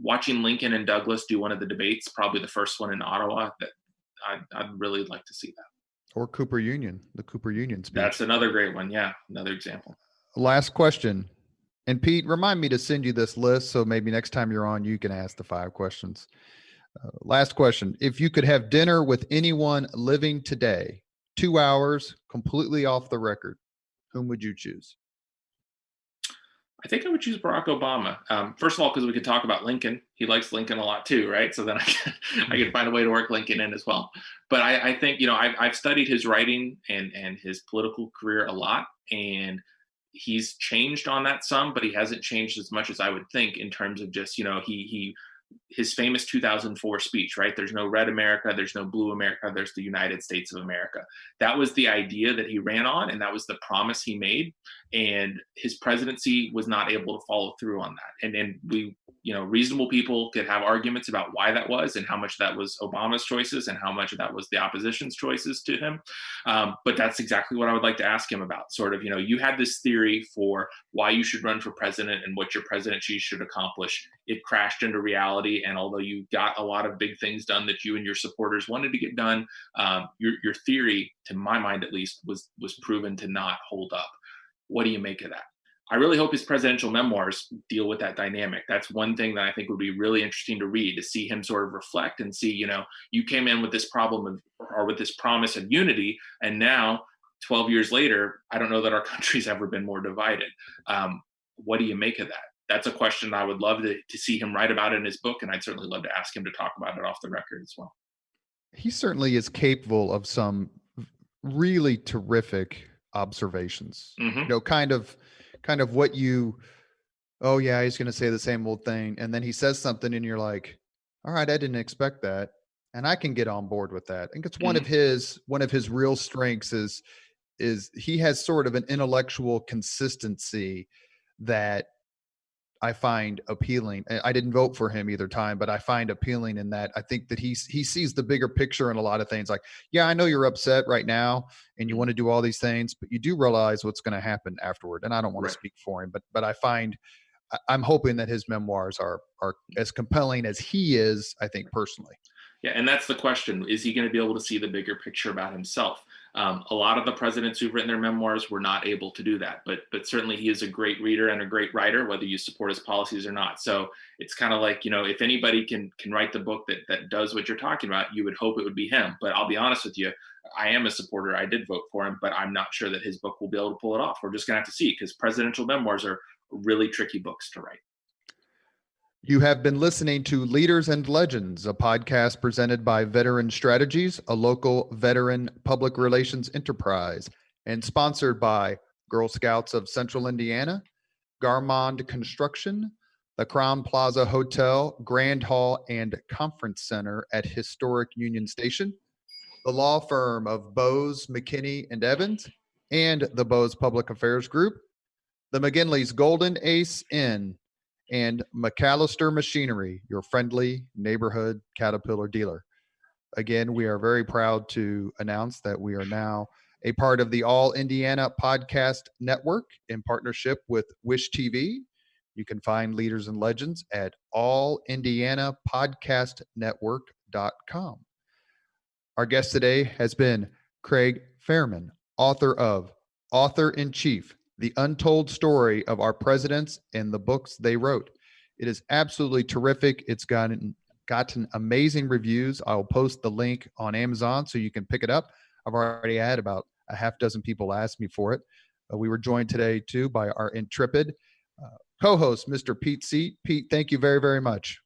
watching Lincoln and Douglas do one of the debates, probably the first one in Ottawa, that I'd really like to see that. Or Cooper Union, the Cooper Union speech. That's another great one. Yeah, another example. Last question. And Pete, remind me to send you this list, so maybe next time you're on, you can ask the 5 questions. Last question. If you could have dinner with anyone living today, 2 hours, completely off the record, whom would you choose? I think I would choose Barack Obama. First of all, because we could talk about Lincoln. He likes Lincoln a lot too, right? So then I could find a way to work Lincoln in as well. But I think, I've studied his writing and his political career a lot, and he's changed on that some, but he hasn't changed as much as I would think, in terms of just, his famous 2004 speech, right? There's no red America, there's no blue America, there's the United States of America. That was the idea that he ran on, and that was the promise he made. And his presidency was not able to follow through on that. And we, reasonable people could have arguments about why that was, and how much that was Obama's choices and how much of that was the opposition's choices to him. But that's exactly what I would like to ask him about. Sort of, you had this theory for why you should run for president and what your presidency should accomplish. It crashed into reality. And although you got a lot of big things done that you and your supporters wanted to get done, your theory, to my mind at least, was proven to not hold up. What do you make of that? I really hope his presidential memoirs deal with that dynamic. That's one thing that I think would be really interesting to read, to see him sort of reflect and see, you came in with this problem or with this promise of unity, and now 12 years later, I don't know that our country's ever been more divided. What do you make of that? That's a question I would love to see him write about in his book, and I'd certainly love to ask him to talk about it off the record as well. He certainly is capable of some really terrific observations. Mm-hmm. Kind of what you, oh yeah, he's going to say the same old thing, and then he says something, and you're like, all right, I didn't expect that, and I can get on board with that. I think it's one of his real strengths is he has sort of an intellectual consistency that I find appealing. I didn't vote for him either time, but I find appealing in that I think that he sees the bigger picture in a lot of things. Like, yeah, I know you're upset right now and you want to do all these things, but you do realize what's going to happen afterward. And I don't want to speak for him, but I'm hoping that his memoirs are as compelling as he is, I think, personally. Yeah, and that's the question. Is he going to be able to see the bigger picture about himself? A lot of the presidents who've written their memoirs were not able to do that, but certainly he is a great reader and a great writer, whether you support his policies or not. So it's kind of like, if anybody can write the book that does what you're talking about, you would hope it would be him. But I'll be honest with you, I am a supporter. I did vote for him, but I'm not sure that his book will be able to pull it off. We're just going to have to see, because presidential memoirs are really tricky books to write. You have been listening to Leaders and Legends, a podcast presented by Veteran Strategies, a local veteran public relations enterprise, and sponsored by Girl Scouts of Central Indiana, Garmong Construction, the Crowne Plaza Hotel, Grand Hall, and Conference Center at Historic Union Station, the law firm of Bose, McKinney, and Evans, and the Bose Public Affairs Group, the McGinley's Golden Ace Inn, and MacAllister Machinery, your friendly neighborhood Caterpillar dealer. Again, we are very proud to announce that we are now a part of the All Indiana Podcast Network in partnership with Wish TV. You can find Leaders and Legends at allindianapodcastnetwork.com. Our guest today has been Craig Fehrman, author-in-chief, The Untold Story of Our Presidents and the Books They Wrote. It is absolutely terrific. It's gotten amazing reviews. I'll post the link on Amazon so you can pick it up. I've already had about a half dozen people ask me for it. We were joined today too by our intrepid co-host, Mr. Pete Seat. Pete, thank you very, very much.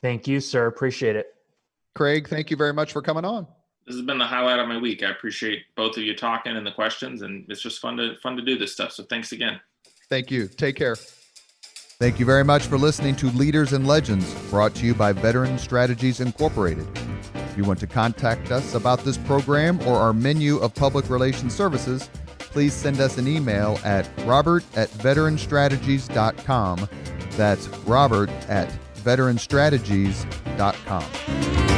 Thank you, sir. Appreciate it. Craig, thank you very much for coming on. This has been the highlight of my week. I appreciate both of you talking and the questions, and it's just fun to do this stuff. So thanks again. Thank you. Take care. Thank you very much for listening to Leaders and Legends, brought to you by Veteran Strategies Incorporated. If you want to contact us about this program or our menu of public relations services, please send us an email at robert@veteranstrategies.com. That's robert@veteranstrategies.com.